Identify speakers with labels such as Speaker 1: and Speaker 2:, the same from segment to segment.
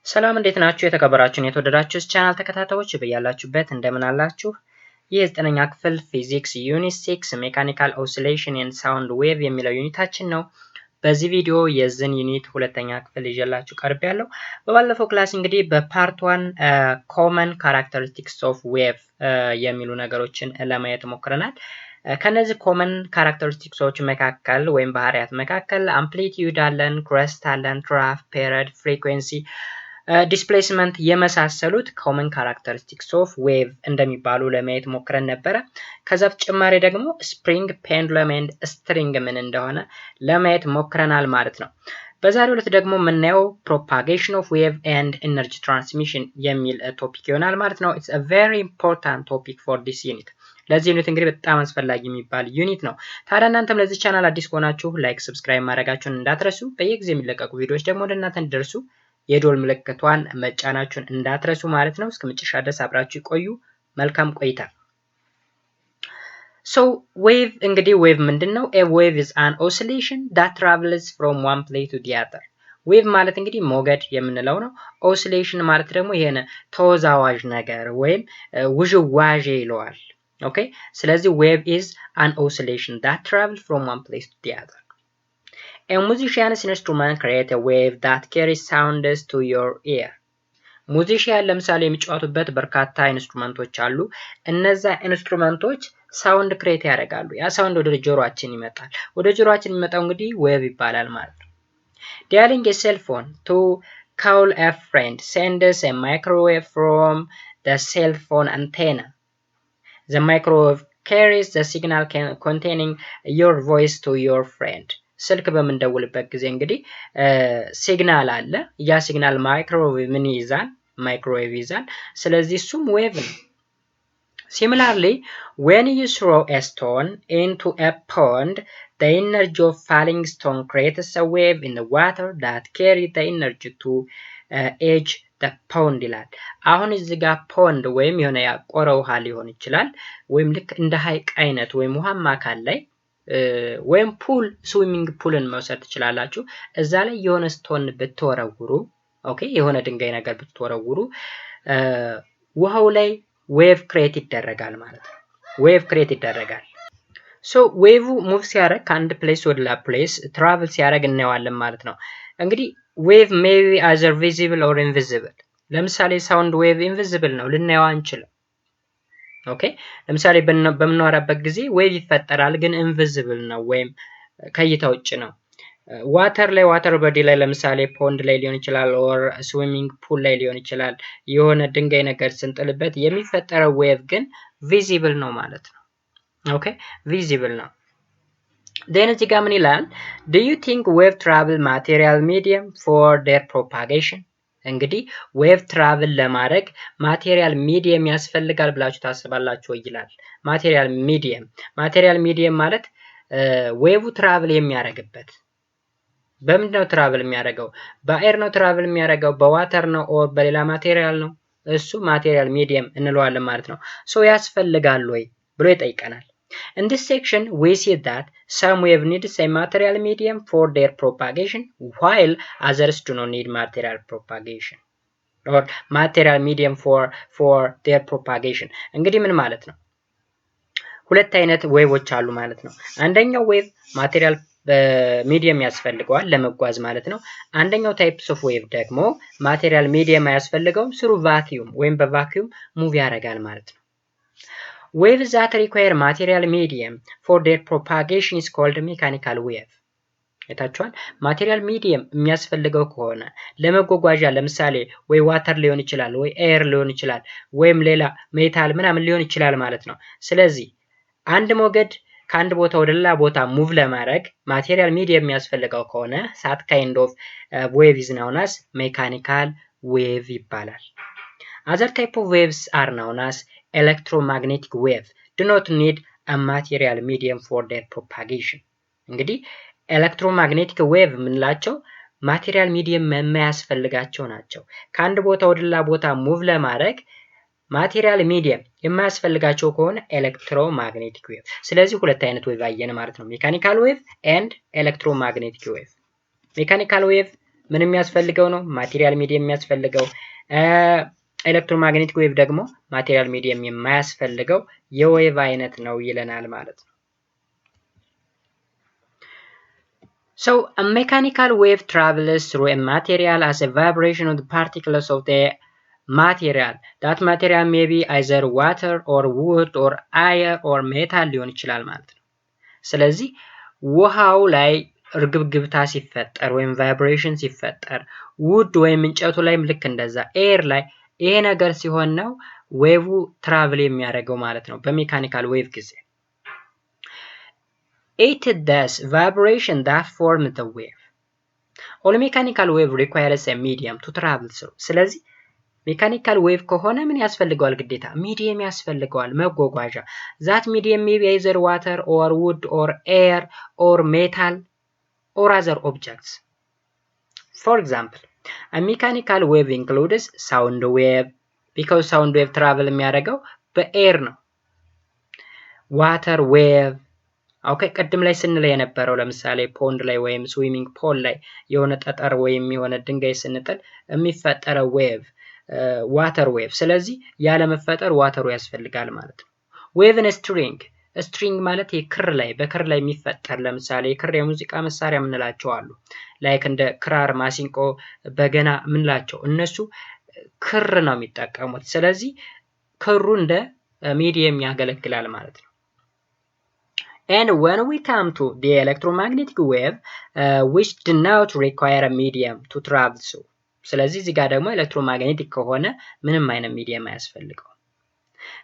Speaker 1: ሰላም እንዴት ናችሁ? የተከበራችሁ የተወደዳችሁ ቻናል ተከታታዮች በያላችሁበት እንደምን አላችሁ? የ9ኛ ክፍል ፊዚክስ ዩኒት 6 ሜካኒካል ኦሲሌሽን ኤንድ ሳውንድ ዌቭ የሚለው ዩኒታችን ነው። በዚህ ቪዲዮ የዝን ዩኒት ሁለተኛ ክፍል ይዤላችሁ ቀርቤያለሁ። በባለፈው ክላስ እንግዲህ በፓርት 1 ኮመን ካራክተሪስቲክስ ኦፍ ዌቭ የሚሉ ነገሮችን ለማየት ሞክረናል። ከነዚህ ኮመን ካራክተሪስቲክሶች መካከል ወይም ባህሪያት መካከል አምፕሊቲዩድ አለን፣ ክረስት አለን፣ ትራፍ፣ ፔሪድ፣ ፍሪኩዌንሲ፣ ዲስፕሌስመንት የመሳሰሉት ኮመን ካራክተሪስቲክስ ኦፍ ዌቭ እንደሚባሉ ለማየት ሞክረን ነበረ። ከዛ በተጨማሪ ደግሞ ስፕሪንግ፣ ፔንዱለም ኤንድ ስትሪንግ ምን እንደሆነ ለማየት ሞክረናል ማለት ነው። በዛሬው ዕለት ደግሞ የምናየው ፕሮፓጌሽን ኦፍ ዌቭ ኤንድ ኤነርጂ ትራንስሚሽን የሚል ቶፒክ ይሆናል ማለት ነው። ኢትስ አ ቬሪ ኢምፖርታንት ቶፒክ ፎር ዲስ ዩኒት። ለዚህ ዩኒት እንግዲህ በጣም አስፈላጊ የሚባል ዩኒት ነው። ታዲያ እናንተም ለዚህ ቻናል አዲስ ከሆናችሁ ላይክ፣ ሰብስክራይብ ማድረጋችሁን እንዳትረሱ። በየጊዜው የሚለቀቁ ቪዲዮዎች ደግሞ ወደ እናንተ እንዲደርሱ የዶል ምልክቷን መጫናችሁን እንዳትረሱ ማለት ነው። እስከ መጨረሻ ድረስ አብራችሁ ይቆዩ። መልካም ቆይታ። So wave እንግዲህ ዌቭ ምንድነው? A wave is an oscillation that travels from one place to the other. ዌቭ ማለት እንግዲህ ሞገድ የምንለው ነው። ኦሲሌሽን ማለት ደግሞ ይሄን ተወዛዋዥ ነገር ወይም ውዥዋዥ ይለዋል። ኦኬ። ስለዚህ ዌቭ is an oscillation that travels from one place to the other. A musician's instrument create a wave that carries sounds to your ear. ሙዚሺያን ለምሳሌ የሚጫወቱበት በርካታ ኢንስትሩመንቶች አሉ። እነዛ ኢንስትሩመንቶች ሳውንድ ክሬት ያደርጋሉ። ያ ሳውንድ ወደ ጆሮአችን ይመጣል። ወደ ጆሮአችን የሚመጣው እንግዲህ ዌቭ ይባላል ማለት ነው። Dialing a cell phone to call a friend sends a microwave from the cell phone antenna. The microwave carries the signal containing your voice to your friend. ስልክ በምንደውልበት ጊዜ እንግዲህ ሲግናል አለ። ያ ሲግናል ማይክሮዌቭ ምን ይዛል? ማይክሮዌቭ ይዛል። ስለዚህ እሱም ዌቭ ነው። Similarly, when you throw a stone into a pond, the energy of falling stone creates a wave in the water that carries the energy to edge the pond ይላል። አሁን እዚህ ጋር ፖንድ ወይም የሆነ ያቆረ ውሃ ሊሆን ይችላል፣ ወይም ልክ እንደ ሐይቅ አይነት ወይም ውሃማ አካል ላይ ወይም ፑል ስዊሚንግ ፑልን መውሰድ ትችላላችሁ። እዛ ላይ የሆነ ስቶን ብትወረውሩ፣ ኦኬ፣ የሆነ ድንጋይ ነገር ብትወረውሩ ውሃው ላይ ዌቭ ክሬት ይደረጋል ማለት ነው። ዌቭ ክሬት ይደረጋል። ሶ ዌቭ ሙቭ ሲያደርግ ከአንድ ፕሌስ ወደ ሌላ ፕሌስ ትራቭል ሲያደርግ እናየዋለን ማለት ነው። እንግዲህ ዌቭ ሜይ ቢ አዘር ቪዚብል ኦር ኢንቪዚብል። ለምሳሌ ሳውንድ ዌቭ ኢንቪዚብል ነው፣ ልናየው አንችልም። ኦኬ፣ ለምሳሌ በምናወራበት ጊዜ ዌቭ ይፈጠራል፣ ግን ኢንቪዚብል ነው ወይም ከእይታ ውጭ ነው። ዋተር ላይ ዋተር ቦዲ ላይ ለምሳሌ ፖንድ ላይ ሊሆን ይችላል፣ ኦር ስዊሚንግ ፑል ላይ ሊሆን ይችላል። የሆነ ድንጋይ ነገር ስንጥልበት የሚፈጠረው ዌቭ ግን ቪዚብል ነው ማለት ነው። ኦኬ፣ ቪዚብል ነው። then እዚህ ጋር ምን ይላል? do you think wave travel material medium for their propagation? እንግዲህ ዌቭ ትራቭል ለማድረግ ማቴሪያል ሚዲየም ያስፈልጋል ብላችሁ ታስባላችሁ ይላል። ማቴሪያል ሚዲየም ማለት ዌቭ ትራቭል የሚያደርግበት በምንድነው ትራቭል የሚያደርገው? በአየር ነው ትራቭል የሚያደርገው? በዋተር ነው ኦር በሌላ ማቴሪያል ነው? እሱ ማቴሪያል ሚዲየም እንለዋለን ማለት ነው። ሶ ያስፈልጋል ወይ ብሎ ይጠይቀናል። In this section we see that some wave needs a material medium for their propagation while others do not need material propagation or material medium for their propagation. እንግዲህ ምን ማለት ነው? ሁለት አይነት ዌቮች አሉ ማለት ነው። አንደኛው ዌቭ ማቴሪያል ሚዲየም ያስፈልገዋል ለመጓዝ ማለት ነው። አንደኛው ታይፕስ ኦፍ ዌቭ ደግሞ ማቴሪያል ሚዲየም አያስፈልገውም፣ ስሩ ቫኪዩም ወይም በቫኪዩም ሙቭ ያደርጋል ማለት ነው። Waves that require material medium for their propagation is called mechanical wave. የታችኋል። ማቴሪያል ሚዲየም የሚያስፈልገው ከሆነ ለመጓጓዣ ለምሳሌ ወይ ዋተር ሊሆን ይችላል፣ ወይ ኤር ሊሆን ይችላል፣ ወይም ሌላ ሜታል ምናምን ሊሆን ይችላል ማለት ነው። ስለዚህ አንድ ሞገድ ከአንድ ቦታ ወደ ሌላ ቦታ ሙቭ ለማድረግ ማቴሪያል ሚዲየም የሚያስፈልገው ከሆነ that kind of wave is known as mechanical wave ይባላል። Other type of waves are known as electromagnetic wave do not need a material medium for their propagation. እንግዲህ ኤሌክትሮማግኔቲክ ዌቭ የምንላቸው ማቴሪያል ሚዲየም የማያስፈልጋቸው ናቸው። ከአንድ ቦታ ወደ ሌላ ቦታ ሙቭ ለማድረግ ማቴሪያል ሚዲየም የማያስፈልጋቸው ከሆነ ኤሌክትሮማግኔቲክ ዌቭ። ስለዚህ ሁለት አይነት ዌቭ አየን ማለት ነው፣ ሜካኒካል ዌቭ ኤንድ ኤሌክትሮማግኔቲክ ዌቭ። ሜካኒካል ዌቭ ምን የሚያስፈልገው ነው? ማቴሪያል ሚዲየም የሚያስፈልገው። ኤሌክትሮማግኔቲክ ዌቭ ደግሞ ማቴሪያል ሚዲየም የማያስፈልገው የዌቭ አይነት ነው ይለናል ማለት ነው። So a mechanical wave travels through a material as a vibration of the particles of the material. That material may be either water or wood or air or metal ሊሆን ይችላል ማለት ነው። ስለዚህ ውሃው ላይ እርግብግብታ ሲፈጠር ወይም ቫይብሬሽን ሲፈጠር ውድ ወይም እንጨቱ ላይም ልክ እንደዛ ኤር ላይ ይሄ ነገር ሲሆን ነው ዌቭ ትራቭል የሚያደርገው ማለት ነው በሜካኒካል ዌቭ ጊዜ። It does vibration that form the wave. All mechanical wave requires a medium to travel through. ስለዚህ ሜካኒካል ዌቭ ከሆነ ምን ያስፈልገዋል? ግዴታ ሚዲየም ያስፈልገዋል፣ መጓጓዣ። ዛት ሚዲየም ሜይ ቢ either water or wood or air or metal or other objects. For example, a mechanical wave includes sound wave because sound wave travel የሚያደርገው በኤር ነው። water wave ኦኬ ቅድም ላይ ስንለው የነበረው ለምሳሌ ፖንድ ላይ ወይም ስዊሚንግ ፖል ላይ የሆነ ጠጠር ወይም የሆነ ድንጋይ ስንጥል የሚፈጠረው ዌቭ ዋተር ዌቭ። ስለዚህ ያለ መፈጠር ዋተሩ ያስፈልጋል ማለት ነው። ዌቭን ስትሪንግ ማለት የክር ላይ በክር ላይ የሚፈጠር ለምሳሌ የክር የሙዚቃ መሳሪያ የምንላቸው አሉ። ላይክ እንደ ክራር፣ ማሲንቆ፣ በገና የምንላቸው እነሱ ክር ነው የሚጠቀሙት። ስለዚህ ክሩ እንደ ሚዲየም ያገለግላል ማለት ነው። And when we come to the electromagnetic wave, which do not require a medium to travel through. ስለዚህ እዚህ ጋር ደግሞ ኤሌክትሮማግኔቲክ ከሆነ ምንም አይነት ሚዲየም አያስፈልገው።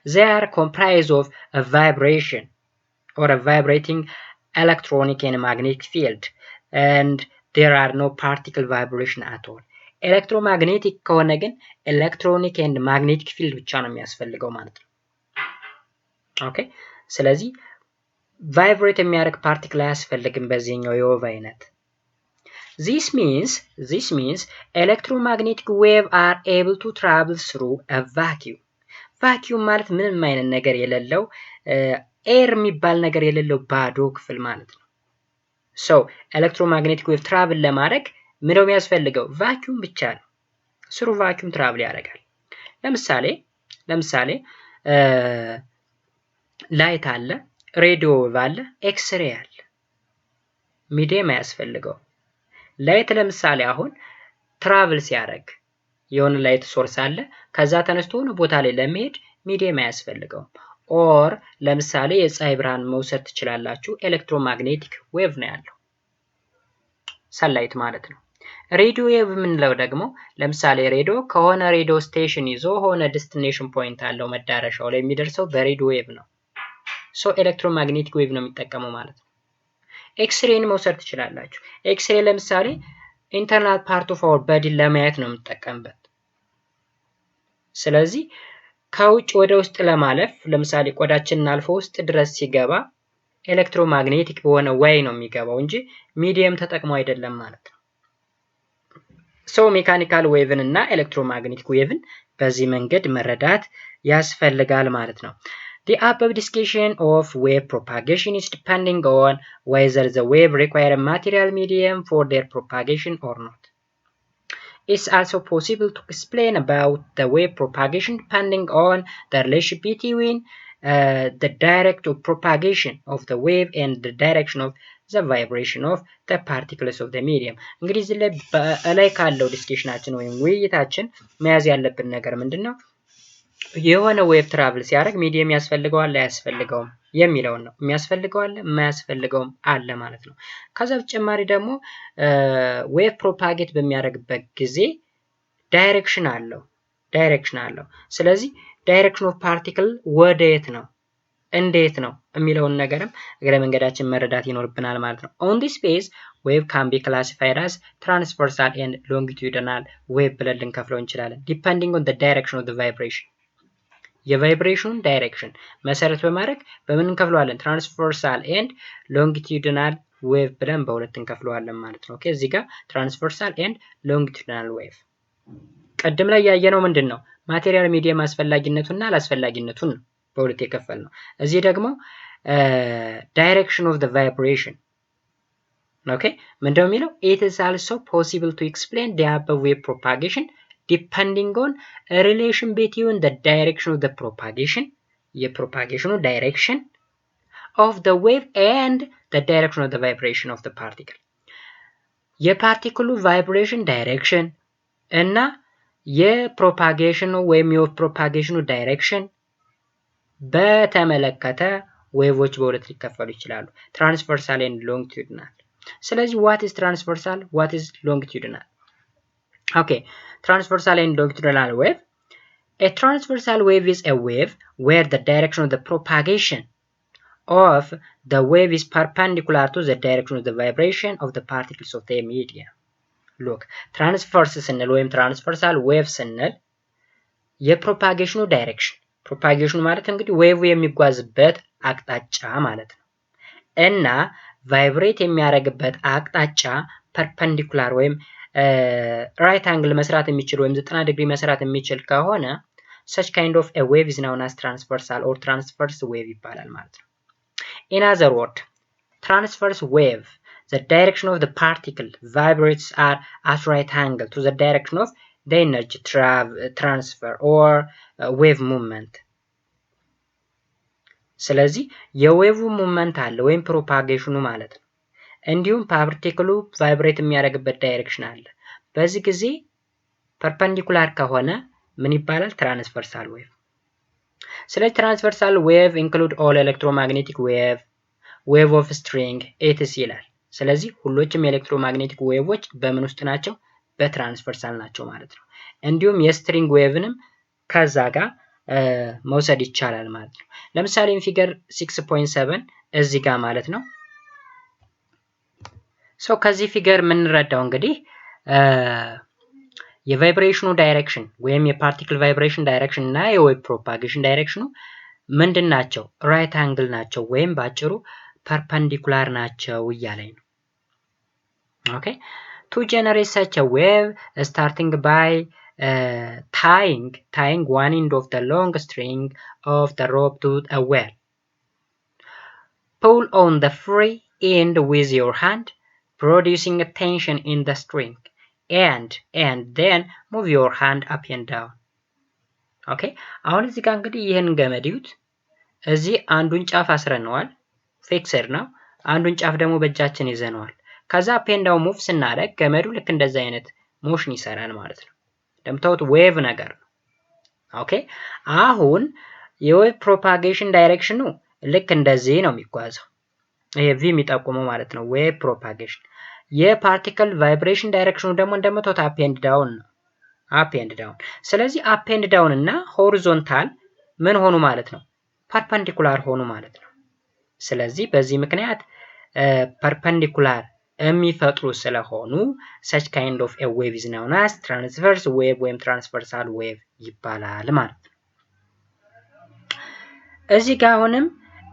Speaker 1: They are comprised of a vibration or a vibrating electronic and magnetic field, and there are no particle vibration at all. ኤሌክትሮማግኔቲክ ከሆነ ግን ኤሌክትሮኒክ and magnetic field ብቻ ነው የሚያስፈልገው ማለት ነው። ኦኬ ስለዚህ ቫይብሬት የሚያደርግ ፓርቲክል አያስፈልግም በዚህኛው የዌቭ አይነት። This means electromagnetic wave are able to travel through a vacuum. vacuum ማለት ምንም አይነት ነገር የሌለው ኤር የሚባል ነገር የሌለው ባዶ ክፍል ማለት ነው። So electromagnetic wave travel ለማድረግ ምን ነው የሚያስፈልገው? ቫኪዩም ብቻ ነው። through vacuum travel ያደርጋል። ለምሳሌ ላይት አለ፣ ሬዲዮ አለ፣ ኤክስሬ አለ። ሚዲየም አያስፈልገው። ላይት ለምሳሌ አሁን ትራቭል ሲያደርግ የሆነ ላይት ሶርስ አለ፣ ከዛ ተነስቶ ሆነ ቦታ ላይ ለመሄድ ሚዲየም አያስፈልገው። ኦር ለምሳሌ የፀሐይ ብርሃን መውሰድ ትችላላችሁ፣ ኤሌክትሮማግኔቲክ ዌቭ ነው ያለው፣ ሰንላይት ማለት ነው። ሬዲዮ ዌቭ የምንለው ደግሞ ለምሳሌ ሬዲዮ ከሆነ ሬዲዮ ስቴሽን ይዞ ሆነ ዴስቲኔሽን ፖይንት አለው መዳረሻው ላይ የሚደርሰው በሬዲዮ ዌቭ ነው። ሶ ኤሌክትሮማግኔቲክ ዌቭ ነው የሚጠቀመው ማለት ነው። ኤክስሬን መውሰድ ትችላላችሁ። ኤክስሬ ለምሳሌ ኢንተርናል ፓርት ኦፍ አወር ቦዲ ለማየት ነው የምንጠቀምበት። ስለዚህ ከውጭ ወደ ውስጥ ለማለፍ ለምሳሌ ቆዳችንን አልፎ ውስጥ ድረስ ሲገባ ኤሌክትሮማግኔቲክ በሆነ ወይ ነው የሚገባው እንጂ ሚዲየም ተጠቅሞ አይደለም ማለት ነው። ሶ ሜካኒካል ዌቭን እና ኤሌክትሮማግኔቲክ ዌቭን በዚህ መንገድ መረዳት ያስፈልጋል ማለት ነው። The above discussion of wave propagation is depending on whether the wave require a material medium for their propagation or not. It's also possible to explain about the wave propagation depending on the relationship between the direct of propagation of the wave and the direction of the vibration of the particles of the medium. እንግዲህ እዚህ ላይ ካለው ዲስከሽናችን ወይም ውይይታችን መያዝ ያለብን ነገር ምንድነው? የሆነ ዌቭ ትራቭል ሲያደርግ ሚዲየም ያስፈልገዋል አያስፈልገውም የሚለውን ነው። የሚያስፈልገዋል የማያስፈልገውም አለ ማለት ነው። ከዛ በተጨማሪ ደግሞ ዌቭ ፕሮፓጌት በሚያደርግበት ጊዜ ዳይሬክሽን አለው። ስለዚህ ዳይሬክሽን ኦፍ ፓርቲክል ወደ የት ነው እንዴት ነው የሚለውን ነገርም እግረ መንገዳችን መረዳት ይኖርብናል ማለት ነው። On this base wave can be classified as transversal and longitudinal wave ብለን ልንከፍለው እንችላለን depending on the direction of the vibration. የቫይብሬሽኑን ዳይሬክሽን መሰረት በማድረግ በምን እንከፍለዋለን? ትራንስቨርሳል ኤንድ ሎንጊቱዲናል ዌቭ ብለን በሁለት እንከፍለዋለን ማለት ነው። ኦኬ እዚህ ጋር ትራንስቨርሳል ኤንድ ሎንጊቱዲናል ዌቭ ቀደም ላይ ያየነው ምንድነው? ማቴሪያል ሚዲየም አስፈላጊነቱና አላስፈላጊነቱን ነው በሁለት የከፈልነው። እዚህ ደግሞ ዳይሬክሽን ኦፍ ዘ ቫይብሬሽን Okay, ምንድነው የሚለው? It is also possible to explain the above wave propagation depending on a relation between the direction of the propagation, የፕሮፓጌሽኑ direction of the wave and the direction of the vibration of the particle. የፓርቲክሉ vibration direction እና የፕሮፓጌሽኑ ወይም የዌቭ ፕሮፓጌሽኑ direction በተመለከተ ዌቮች በሁለት ሊከፈሉ ይችላሉ፣ ትራንስቨርሳል ኤንድ ሎንጊቱዲናል። ስለዚህ what is transversal, what is longitudinal? Okay, transversal and longitudinal wave. A transversal wave is a wave where the direction of the propagation of the wave is perpendicular to the direction of the vibration of the particles of the medium. Look, transverse ስንል ወይም transversal wave ስንል የፕሮፓጌሽኑ ዳይሬክሽን፣ ፕሮፓጌሽኑ ማለት እንግዲህ ዌቭ የሚጓዝበት አቅጣጫ ማለት ነው እና ቫይብሬት የሚያደርግበት አቅጣጫ ፐርፐንዲኩላር ወይም ራይት አንግል መስራት የሚችል ወይም 90 ዲግሪ መስራት የሚችል ከሆነ such kind of a wave is known as transversal or transverse wave ይባላል ማለት ነው። In other words, transverse wave, the direction of the particle vibrates are at right angle to the direction of the energy transfer or wave movement. ስለዚህ የዌቭ ሙቭመንት አለ ወይም ፕሮፓጌሽኑ ማለት ነው። እንዲሁም ፓርቲክሉ ቫይብሬት የሚያደርግበት ዳይሬክሽን አለ። በዚህ ጊዜ ፐርፐንዲኩላር ከሆነ ምን ይባላል? ትራንስቨርሳል ዌቭ። ስለዚህ ትራንስቨርሳል ዌቭ ኢንክሉድ ኦል ኤሌክትሮማግኔቲክ ዌቭ፣ ዌቭ ኦፍ ስትሪንግ ኤትስ ይላል። ስለዚህ ሁሎችም የኤሌክትሮማግኔቲክ ዌቮች በምን ውስጥ ናቸው? በትራንስቨርሳል ናቸው ማለት ነው። እንዲሁም የስትሪንግ ዌቭንም ከዛ ጋር መውሰድ ይቻላል ማለት ነው። ለምሳሌ ፊገር 6.7 እዚህ ጋር ማለት ነው። ሶ ከዚህ ፊገር የምንረዳው እንግዲህ የቫይብሬሽኑ ዳይሬክሽን ወይም የፓርቲክል ቫይብሬሽን ዳይሬክሽን እና የዌቭ ፕሮፓጌሽን ዳይሬክሽኑ ምንድን ናቸው? ራይት አንግል ናቸው ወይም ባጭሩ ፐርፐንዲኩላር ናቸው እያለኝ ነው። ኦኬ to generate such a wave, starting by tying one end of the long string of the rope to a well. Pull on the free end with your hand, producing a tension in the string, and then move your hand up and down. Okay, አሁን እዚህ ጋር እንግዲህ ይህን ገመድ ይዩት። እዚህ አንዱን ጫፍ አስረነዋል፣ ፊክስድ ነው። አንዱን ጫፍ ደግሞ በእጃችን ይዘነዋል። ከዛ ፔንዳው ሙቭ ስናደርግ ገመዱ ልክ እንደዛ አይነት ሞሽን ይሰራል ማለት ነው። እንደምታዩት ዌቭ ነገር ነው። ኦኬ አሁን የዌቭ ፕሮፓጌሽን ዳይሬክሽኑ ልክ እንደዚህ ነው የሚጓዘው። ይሄ ቪ የሚጠቁመው ማለት ነው ዌቭ ፕሮፓጌሽን። የፓርቲክል ቫይብሬሽን ዳይሬክሽኑ ደግሞ እንደምታዩት አፕ ኤንድ ዳውን ነው። አፕ ኤንድ ዳውን። ስለዚህ አፕ ኤንድ ዳውን እና ሆሪዞንታል ምን ሆኑ ማለት ነው? ፐርፐንዲኩላር ሆኑ ማለት ነው። ስለዚህ በዚህ ምክንያት ፐርፐንዲኩላር የሚፈጥሩ ስለሆኑ such kind of a wave is known as transverse wave ወይም transversal wave ይባላል ማለት ነው። እዚህ ጋር አሁንም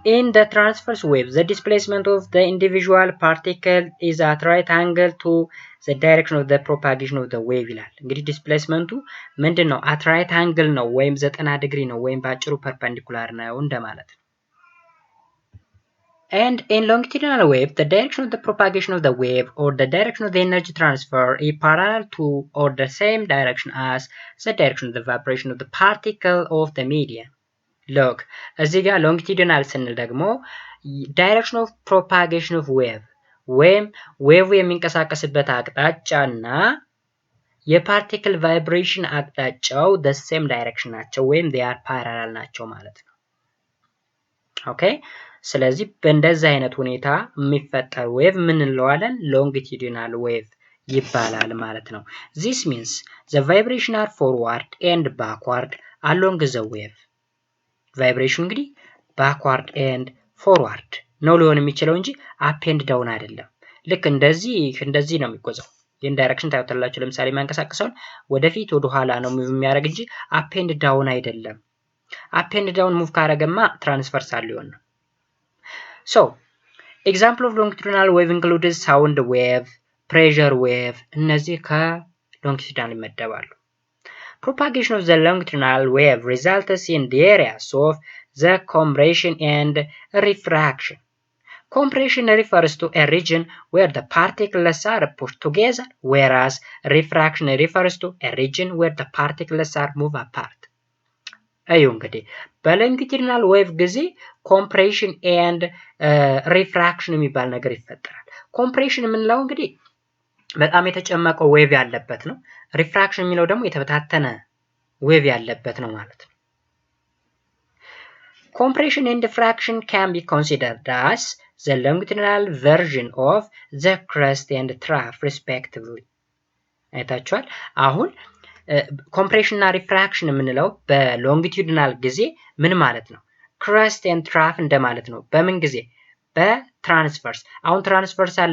Speaker 1: in the transverse wave the displacement of the individual particle is at right angle to the direction of the propagation of the wave ይላል። እንግዲህ ዲስፕሌስመንቱ ምንድን ነው? at right angle ነው ወይም 90 ዲግሪ ነው ወይም ባጭሩ ፐርፐንዲኩላር ነው እንደማለት ነው። And in longitudinal wave, the direction of the propagation of the wave or the direction of the energy transfer is parallel to or the same direction as the direction of the vibration of the particle of the medium. Look, እዚህ ጋር longitudinal ስንል ደግሞ direction of propagation of wave ወይም ዌቭ የሚንቀሳቀስበት አቅጣጫና የፓርቲክል ቫይብሬሽን አቅጣጫው the same direction ናቸው ወይም they are parallel ናቸው ማለት ነው። ኦኬ ስለዚህ በእንደዚህ አይነት ሁኔታ የሚፈጠር ዌቭ ምን እንለዋለን? ሎንጊቱዲናል ዌቭ ይባላል ማለት ነው። this means the vibration are forward and backward along the wave. ቫይብሬሽኑ እንግዲህ backward and forward ነው ሊሆን የሚችለው እንጂ up and down አይደለም። ልክ እንደዚህ ነው የሚጓዘው። ይህን ዳይሬክሽን ታዩታላችሁ። ለምሳሌ ማንቀሳቀሰውን ወደፊት ወደ ኋላ ነው ሙቭ የሚያደርግ እንጂ up and down አይደለም። up and down ሙቭ ካረገማ ትራንስቨርሳል ሊሆን ነው። So, example of longitudinal wave includes sound wave, pressure wave, እነዚህ ከሎንጊቱዲናል ይመደባሉ። Propagation of the longitudinal wave results in the areas of the compression and refraction. Compression refers to a region where the particles are pushed together, whereas refraction refers to a region where the particles are moved apart. እዩ እንግዲህ በሎንጊቱዲናል ዌቭ ጊዜ ኮምፕሬሽን ኤንድ ሪፍራክሽን የሚባል ነገር ይፈጠራል። ኮምፕሬሽን የምንለው እንግዲህ በጣም የተጨመቀው ዌቭ ያለበት ነው። ሪፍራክሽን የሚለው ደግሞ የተበታተነ ዌቭ ያለበት ነው ማለት ነው። Compression and diffraction can be considered as the longitudinal version of the crest and trough respectively. አይታችኋል። አሁን ኮምፕሬሽን እና ሪፍራክሽን የምንለው በሎንጊቱዲናል ጊዜ ምን ማለት ነው? ክረስት ኤንድ ትራፍ እንደማለት ነው። በምን ጊዜ? በትራንስቨርስ። አሁን ትራንስቨርሳል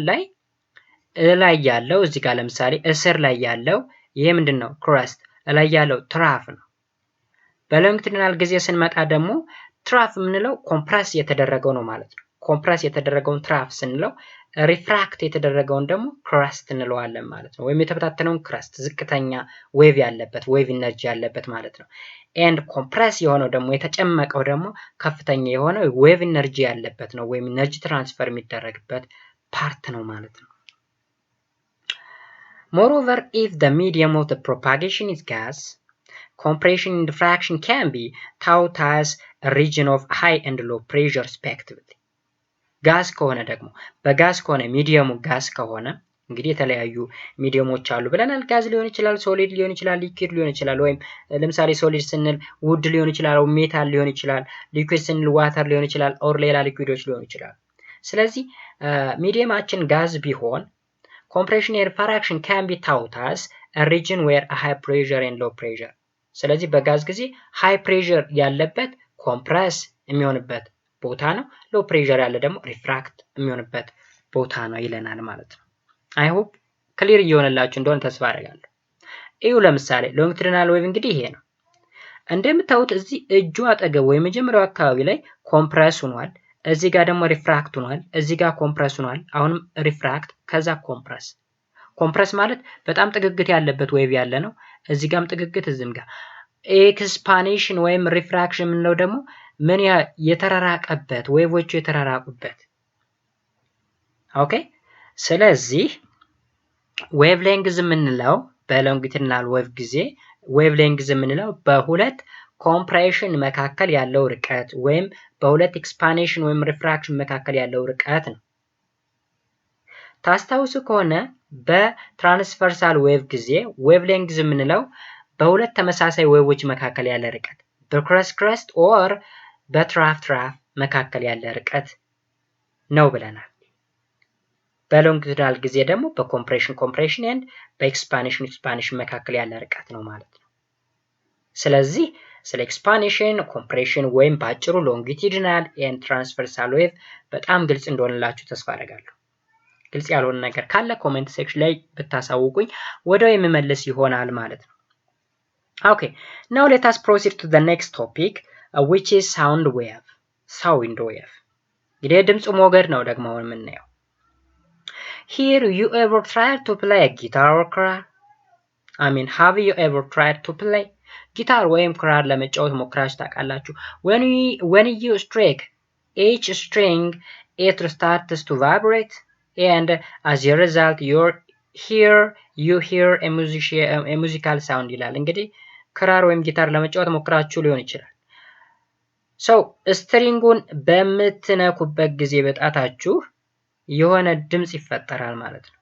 Speaker 1: ላይ ያለው እዚህ ጋር ለምሳሌ እስር ላይ ያለው ይሄ ምንድነው? ክረስት። ላይ ያለው ትራፍ ነው። በሎንጊቱዲናል ጊዜ ስንመጣ ደግሞ ትራፍ የምንለው ኮምፕረስ የተደረገው ነው ማለት ነው። ኮምፕረስ የተደረገውን ትራፍ ስንለው ሪፍራክት የተደረገውን ደግሞ ክረስት እንለዋለን ማለት ነው። ወይም የተበታተነውን ክረስት ዝቅተኛ ዌቭ ያለበት ዌቭ ኢነርጂ ያለበት ማለት ነው። ኤንድ ኮምፕረስ የሆነው ደግሞ የተጨመቀው ደግሞ ከፍተኛ የሆነ ዌቭ ኢነርጂ ያለበት ነው ወይም ኢነርጂ ትራንስፈር የሚደረግበት ፓርት ነው ማለት ነው። Moreover, if the medium of the propagation is gas, compression and diffraction can be taught as a region of high and low pressure respectively. ጋዝ ከሆነ ደግሞ በጋዝ ከሆነ ሚዲየሙ ጋዝ ከሆነ እንግዲህ የተለያዩ ሚዲየሞች አሉ ብለናል። ጋዝ ሊሆን ይችላል፣ ሶሊድ ሊሆን ይችላል፣ ሊኩዊድ ሊሆን ይችላል። ወይም ለምሳሌ ሶሊድ ስንል ውድ ሊሆን ይችላል፣ ሜታል ሊሆን ይችላል። ሊኩዊድ ስንል ዋተር ሊሆን ይችላል፣ ኦር ሌላ ሊኩዊዶች ሊሆን ይችላል። ስለዚህ ሚዲየማችን ጋዝ ቢሆን compression and diffraction can be taught as a region where a high pressure and low pressure. ስለዚህ በጋዝ ጊዜ ሃይ ፕሬሸር ያለበት ኮምፕረስ የሚሆንበት ቦታ ነው። ሎ ፕሬሸር ያለ ደግሞ ሪፍራክት የሚሆንበት ቦታ ነው ይለናል ማለት ነው። አይ ሆፕ ክሊር እየሆነላችሁ እንደሆነ ተስፋ አደርጋለሁ። እዩ ለምሳሌ ሎንጊቱዲናል ዌቭ እንግዲህ ይሄ ነው። እንደምታዩት እዚህ እጁ አጠገብ ወይ መጀመሪያው አካባቢ ላይ ኮምፕረስ ሆኗል። እዚህ ጋር ደግሞ ሪፍራክት ሆኗል። እዚህ ጋር ኮምፕረስ ሆኗል። አሁንም ሪፍራክት ከዛ ኮምፕረስ። ኮምፕረስ ማለት በጣም ጥግግት ያለበት ዌቭ ያለ ነው። እዚህ ጋርም ጥግግት እዚህም ጋር። ኤክስፓንሽን ወይም ሪፍራክሽን የምንለው ደግሞ ምን የተራራቀበት ዌቮቹ የተራራቁበት። ኦኬ ስለዚህ ዌቭ ሌንግዝ የምንለው በሎንጊቱዲናል ዌቭ ጊዜ ዌቭ ሌንግዝ የምንለው በሁለት ኮምፕሬሽን መካከል ያለው ርቀት ወይም በሁለት ኤክስፓንሽን ወይም ሪፍራክሽን መካከል ያለው ርቀት ነው። ታስታውሱ ከሆነ በትራንስቨርሳል ዌቭ ጊዜ ዌቭ ሌንግዝ የምንለው በሁለት ተመሳሳይ ዌቮች መካከል ያለ ርቀት በክረስት ክረስት ኦር በትራፍ ትራፍ መካከል ያለ ርቀት ነው ብለናል። በሎንጊቱዲናል ጊዜ ደግሞ በኮምፕሬሽን ኮምፕሬሽን ኤንድ በኤክስፓንሽን ኤክስፓንሽን መካከል ያለ ርቀት ነው ማለት ነው። ስለዚህ ስለ ኤክስፓንሽን ኮምፕሬሽን ወይም በአጭሩ ሎንጊቱዲናል ኤንድ ትራንስቨርሳል ዌቭ በጣም ግልጽ እንደሆነላችሁ ተስፋ አደርጋለሁ። ግልጽ ያልሆነ ነገር ካለ ኮሜንት ሴክሽን ላይ ብታሳውቁኝ ወዲያው የምመልስ ይሆናል ማለት ነው። ኦኬ now let us proceed to the next topic which is sound wave. Sound wave እንግዲህ ድምጽ ሞገድ ነው ደግሞ የምናየው። Here you ever tried to play a guitar or crowd? I mean, have you ever tried to play ጊታር ወይም ክራር ለመጫወት ሞክራችሁ ታውቃላችሁ? When you strike each string it starts to vibrate and as a result you hear a musical sound ይላል። እንግዲህ ክራር ወይም ጊታር ለመጫወት ሞክራችሁ ሊሆን ይችላል። ስትሪንጉን በምትነኩበት ጊዜ በጣታችሁ የሆነ ድምጽ ይፈጠራል ማለት ነው።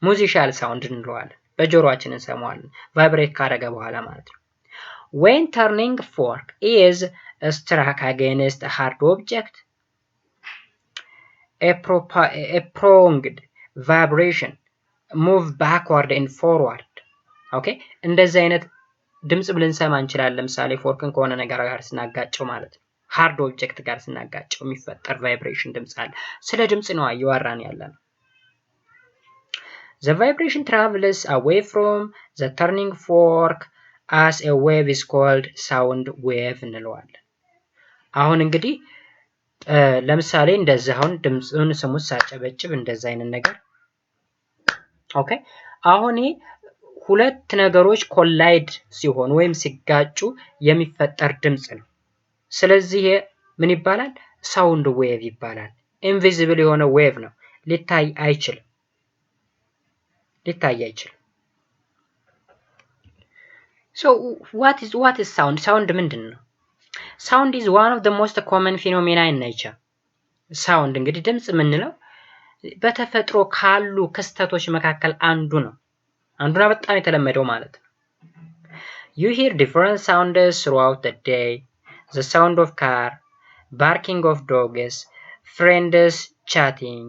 Speaker 1: ሙዚካል ሳውንድ እንለዋለን። በጆሮአችን እንሰማዋለን ቫይብሬት ካደረገ በኋላ ማለት ነው። When turning fork is struck against a hard object, a prolonged vibration move backward and forward. Okay? እንደዚህ አይነት ድምጽ ብልንሰማ እንችላለን። ለምሳሌ ፎርክን ከሆነ ነገር ጋር ስናጋጨው ማለት ነው። ሃርድ ኦብጀክት ጋር ስናጋጨው የሚፈጠር ቫይብሬሽን ድምጽ አለ። ስለ ድምጽ ነው እያወራን ያለነው። The vibration travels away from the turning fork as a wave is called sound wave እንለዋለን። አሁን እንግዲህ ለምሳሌ እንደዚህ አሁን ድምጹን ስሙት ሳጨበጭብ እንደዚህ አይነት ነገር ኦኬ። አሁን ሁለት ነገሮች ኮላይድ ሲሆኑ ወይም ሲጋጩ የሚፈጠር ድምጽ ነው። ስለዚህ ምን ይባላል? ሳውንድ ዌቭ ይባላል። ኢንቪዚብል የሆነ ዌቭ ነው። ሊታይ አይችልም። So what is sound? Sound ምንድን ነው? Sound is one of the most common phenomena in nature. Sound እንግዲህ ድምጽ የምንለው በተፈጥሮ ካሉ ክስተቶች መካከል አንዱና በጣም የተለመደው ማለት ነው። You hear different sounds throughout the day. The sound of car, barking of dogs, friends chatting,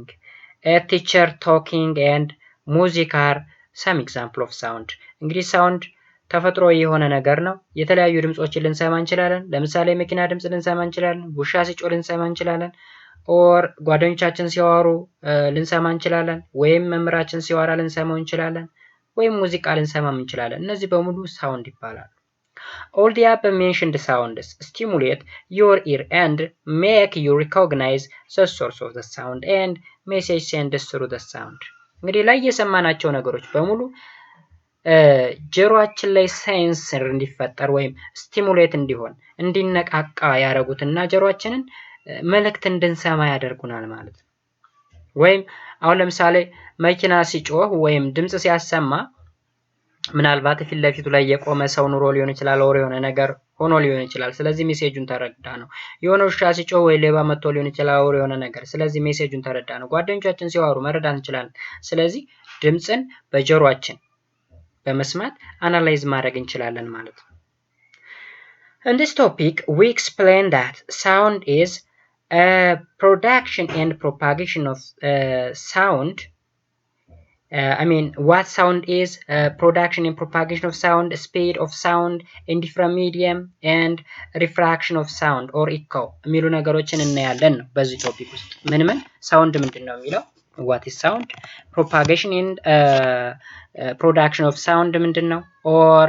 Speaker 1: a teacher talking, and music are some example of sound. እንግዲህ ሳውንድ ተፈጥሮ የሆነ ነገር ነው። የተለያዩ ድምጾችን ልንሰማ እንችላለን። ለምሳሌ መኪና ድምጽ ልንሰማ እንችላለን፣ ውሻ ሲጮህ ልንሰማ እንችላለን፣ ኦር ጓደኞቻችን ሲያወሩ ልንሰማ እንችላለን፣ ወይም መምህራችን ሲያወራ ልንሰማው እንችላለን፣ ወይም ሙዚቃ ልንሰማም እንችላለን። እነዚህ በሙሉ ሳውንድ ይባላሉ። All the above mentioned sounds stimulate your ear and make you recognize the source of the sound and message sent through the sound. እንግዲህ ላይ የሰማናቸው ነገሮች በሙሉ ጆሮአችን ላይ ሴንሰር እንዲፈጠር ወይም ስቲሙሌት እንዲሆን እንዲነቃቃ ያደርጉትና ጆሮአችንን መልእክት እንድንሰማ ያደርጉናል ማለት ነው። ወይም አሁን ለምሳሌ መኪና ሲጮህ ወይም ድምጽ ሲያሰማ ምናልባት ፊት ለፊቱ ላይ የቆመ ሰው ኑሮ ሊሆን ይችላል፣ ወር የሆነ ነገር ሆኖ ሊሆን ይችላል። ስለዚህ ሜሴጁን ተረዳ ነው። የሆነ ውሻ ሲጮህ ወይ ሌባ መጥቶ ሊሆን ይችላል፣ ወር የሆነ ነገር። ስለዚህ ሜሴጁን ተረዳ ነው። ጓደኞቻችን ሲያወሩ መረዳት እንችላለን። ስለዚህ ድምጽን በጆሮአችን በመስማት አናላይዝ ማድረግ እንችላለን ማለት ነው። In this topic we explain that sound is a production and propagation of sound. What sound is, production and propagation of sound, speed of sound in different medium, and refraction of sound or echo የሚሉ ነገሮችን እናያለን ነው በዚህ ቶፒክ ውስጥ። ምን ሳውንድ ምንድነው የሚለው what is sound, propagation and production of sound ምንድነው or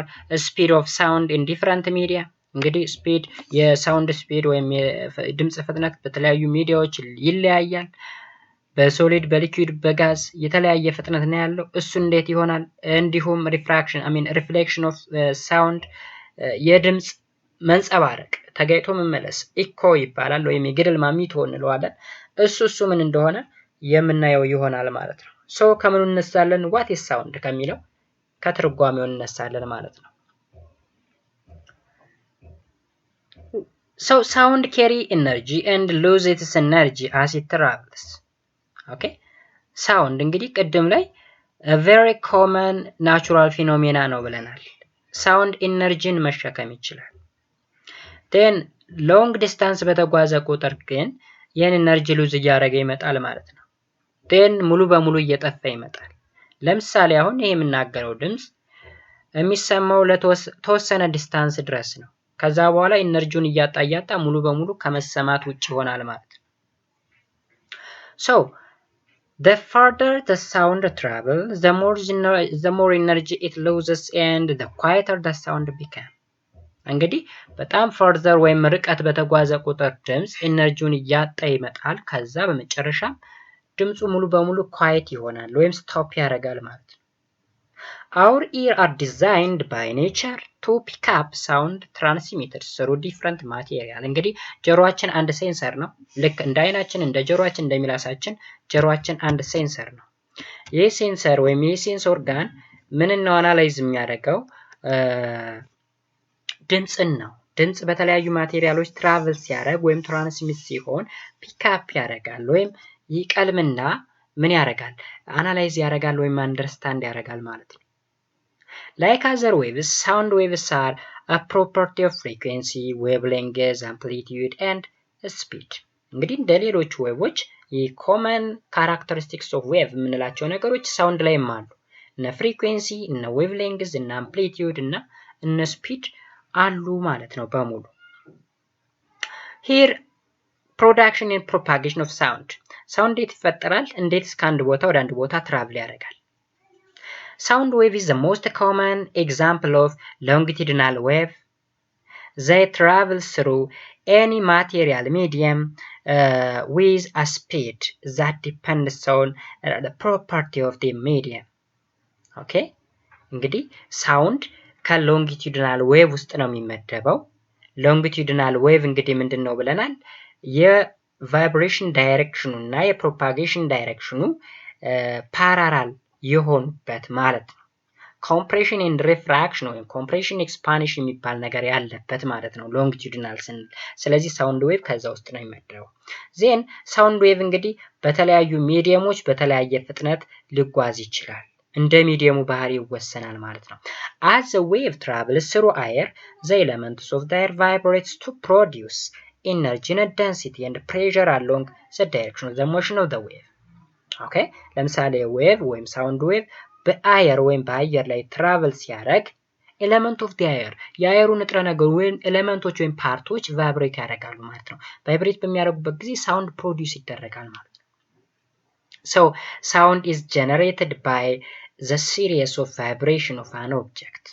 Speaker 1: speed of sound in different media። እንግዲህ ስፒድ የሳውንድ ስፒድ ወይም የድምጽ ፍጥነት በተለያዩ ሚዲያዎች ይለያያል። በሶሊድ በሊኩዊድ በጋዝ የተለያየ ፍጥነት ነው ያለው። እሱ እንዴት ይሆናል? እንዲሁም ሪፍሌክሽን ኦፍ ሳውንድ የድምጽ መንጸባረቅ ተጋይቶ መመለስ ኢኮ ይባላል ወይም የገደል ማሚቶ እንለዋለን። እሱ ምን እንደሆነ የምናየው ይሆናል ማለት ነው። ሶ ከምኑ እንነሳለን? what is sound ከሚለው ከትርጓሜው እንነሳለን ማለት ነው። So sound carry energy and lose its energy as it travels. Okay, ሳውንድ እንግዲህ ቅድም ላይ very common natural phenomena ነው ብለናል። ሳውንድ ኢነርጂን መሸከም ይችላል። then long distance በተጓዘ ቁጥር ግን ይህን ኢነርጂ ሉዝ እያደረገ ይመጣል ማለት ነው። then ሙሉ በሙሉ እየጠፋ ይመጣል። ለምሳሌ አሁን ይሄ የምናገረው ድምጽ የሚሰማው ለተወሰነ ዲስታንስ ድረስ ነው። ከዛ በኋላ ኢነርጂውን እያጣ ሙሉ በሙሉ ከመሰማት ውጭ ይሆናል ማለት ነው። so the further the sound travels, the more energy it loses and the quieter the sound becomes. እንግዲህ በጣም further ወይም ርቀት በተጓዘ ቁጥር ድምጽ ኢነርጂውን እያጣ ይመጣል። ከዛ በመጨረሻ ድምጹ ሙሉ በሙሉ quiet ይሆናል ወይም ስቶፕ ያደርጋል ማለት ነው። Our ears are designed by nature to pick up sound transmitted through different material. እንግዲህ ጆሮአችን አንድ ሴንሰር ነው። ልክ እንደ አይናችን እንደ ጆሮአችን እንደሚላሳችን ጆሮአችን አንድ ሴንሰር ነው። ይህ ሴንሰር ወይም ይህ ሴንስ ኦርጋን ምን ነው አናላይዝ የሚያደርገው ድምጽን ነው። ድምጽ በተለያዩ ማቴሪያሎች ትራቨል ሲያደርግ ወይም ትራንስሚት ሲሆን ፒክአፕ ያደርጋል ወይም ይቀልምና ምን ያደርጋል አናላይዝ ያደርጋል ወይም አንደርስታንድ ያደርጋል ማለት ነው። Like other waves, sound waves are a property of frequency, wavelength, amplitude, and speed. እንግዲህ እንደ ሌሎች ዌቮች የኮመን ካራክተሪስቲክስ ኦፍ ዌቭ የምንላቸው ነገሮች ሳውንድ ላይም አሉ። እነ ፍሪኩዌንሲ፣ እነ ዌቭሌንግዝ፣ እነ አምፕሊቲዩድ እና እነ ስፒድ አሉ ማለት ነው በሙሉ። Here production and propagation of sound. ሳውንድ እንዴት ይፈጠራል? እንዴት ከአንድ ቦታ ወደ አንድ ቦታ ትራቭል ያደርጋል? Sound wave is the most common example of longitudinal wave. They travel through any material medium with a speed that depends on the property of the medium. Okay? እንግዲህ ሳውንድ ከሎንጊቱዲናል ዌቭ ውስጥ ነው የሚመደበው። ሎንጊቱዲናል ዌቭ እንግዲህ ምንድነው ብለናል? ቫይብሬሽን ዳይሬክሽኑ እና የፕሮፓጌሽን ዳይሬክሽኑ ፓራራል የሆኑበት ማለት ነው። ኮምፕሬሽን ኤንድ ሪፍራክሽን ወይም ኮምፕሬሽን ኤክስፓንሽን የሚባል ነገር ያለበት ማለት ነው ሎንጊቱዲናል ስንል። ስለዚህ ሳውንድ ዌቭ ከዛ ውስጥ ነው የሚመደበው። ዜን ሳውንድ ዌቭ እንግዲህ በተለያዩ ሚዲየሞች በተለያየ ፍጥነት ሊጓዝ ይችላል። እንደ ሚዲየሙ ባህሪ ይወሰናል ማለት ነው። as the wave travels through air, the elements of the air vibrates to produce energy and density and pressure along the direction of the motion of the wave. ኦኬ ለምሳሌ ዌቭ ወይም ሳውንድ ዌቭ በአየር ወይም በአየር ላይ ትራቨል ሲያደርግ ኤሌመንት ኦፍ ዲ አየር የአየሩ ንጥረ ነገር ወይም ኤሌመንቶች ወይም ፓርቶች ቫይብሬት ያደርጋሉ ማለት ነው። ቫይብሬት በሚያደርጉበት ጊዜ ሳውንድ ፕሮዲውስ ይደረጋል ማለት ነው። so sound is generated by the series of vibration of an object.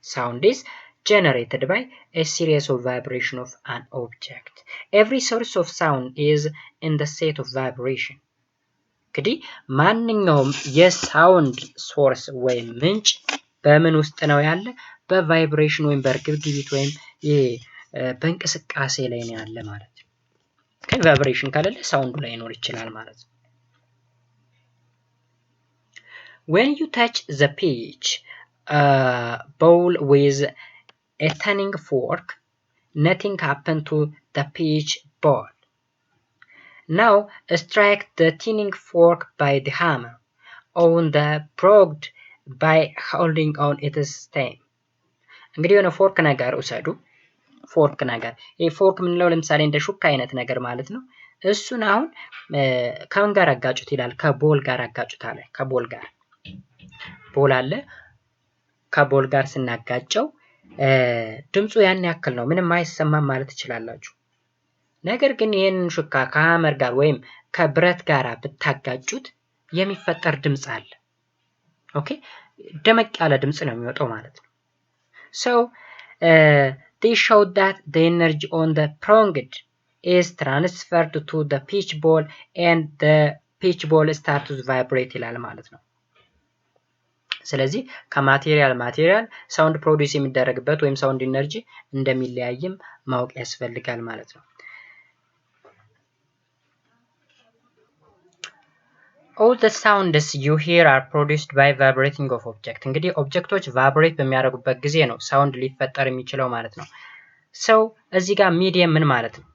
Speaker 1: Sound is generated by a series of vibration of an object. Every source of sound is in the state of vibration. እንግዲህ ማንኛውም የሳውንድ ሶርስ ወይም ምንጭ በምን ውስጥ ነው ያለ? በቫይብሬሽን ወይም በእርግብግቢት ወይም በእንቅስቃሴ ላይ ነው ያለ ማለት ነው። ቫይብሬሽን ካለለ ሳውንዱ ላይ ይኖር ይችላል ማለት ነው። when you touch the pitch bowl with a tuning fork, nothing happened to the pitch ball. Now strike the tuning fork by the hammer on the prod by holding on its stem. እንግዲህ የሆነ ፎርክ ነገር ውሰዱ። ፎርክ ነገር ይሄ ፎርክ ምንለው ለምሳሌ እንደ ሹካ አይነት ነገር ማለት ነው። እሱን አሁን ከምን ጋር አጋጩት ይላል? ከቦል ጋር አጋጩት አለ። ከቦል ጋር ቦል አለ። ከቦል ጋር ስናጋጨው ድምፁ ያን ያክል ነው፣ ምንም አይሰማም ማለት ትችላላችሁ። ነገር ግን ይሄንን ሹካ ከሀመር ጋር ወይም ከብረት ጋር ብታጋጩት የሚፈጠር ድምጽ አለ። ኦኬ ደመቅ ያለ ድምጽ ነው የሚወጣው ማለት ነው። so they showed that the energy on the pronged is transferred to the pitch ball and the pitch ball starts to vibrate ይላል ማለት ነው። ስለዚህ ከማቴሪያል ሳውንድ ፕሮዲውስ የሚደረግበት ወይም ሳውንድ ኢነርጂ እንደሚለያይም ማወቅ ያስፈልጋል ማለት ነው። all the sounds you hear are produced by vibrating of object. እንግዲህ ኦብጀክቶች ቫይብሬት በሚያደርጉበት ጊዜ ነው ሳውንድ ሊፈጠር የሚችለው ማለት ነው። so እዚህ ጋር ሚዲየም ምን ማለት ነው?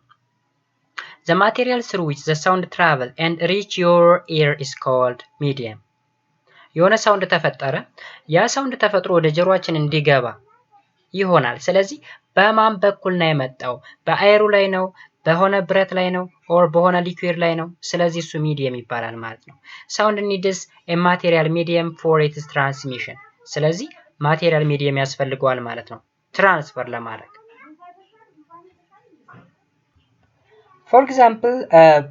Speaker 1: the material through which the sound travel and reach your ear is called medium. የሆነ ሳውንድ ተፈጠረ፣ ያ ሳውንድ ተፈጥሮ ወደ ጆሮአችን እንዲገባ ይሆናል። ስለዚህ በማን በኩል ነው የመጣው? በአየሩ ላይ ነው፣ በሆነ ብረት ላይ ነው፣ ኦር በሆነ ሊኩዊድ ላይ ነው። ስለዚህ እሱ ሚዲየም ይባላል ማለት ነው። ሳውንድ ኒድስ a material medium for its transmission. ስለዚህ ማቴሪያል ሚዲየም ያስፈልገዋል ማለት ነው ትራንስፈር ለማድረግ። for example,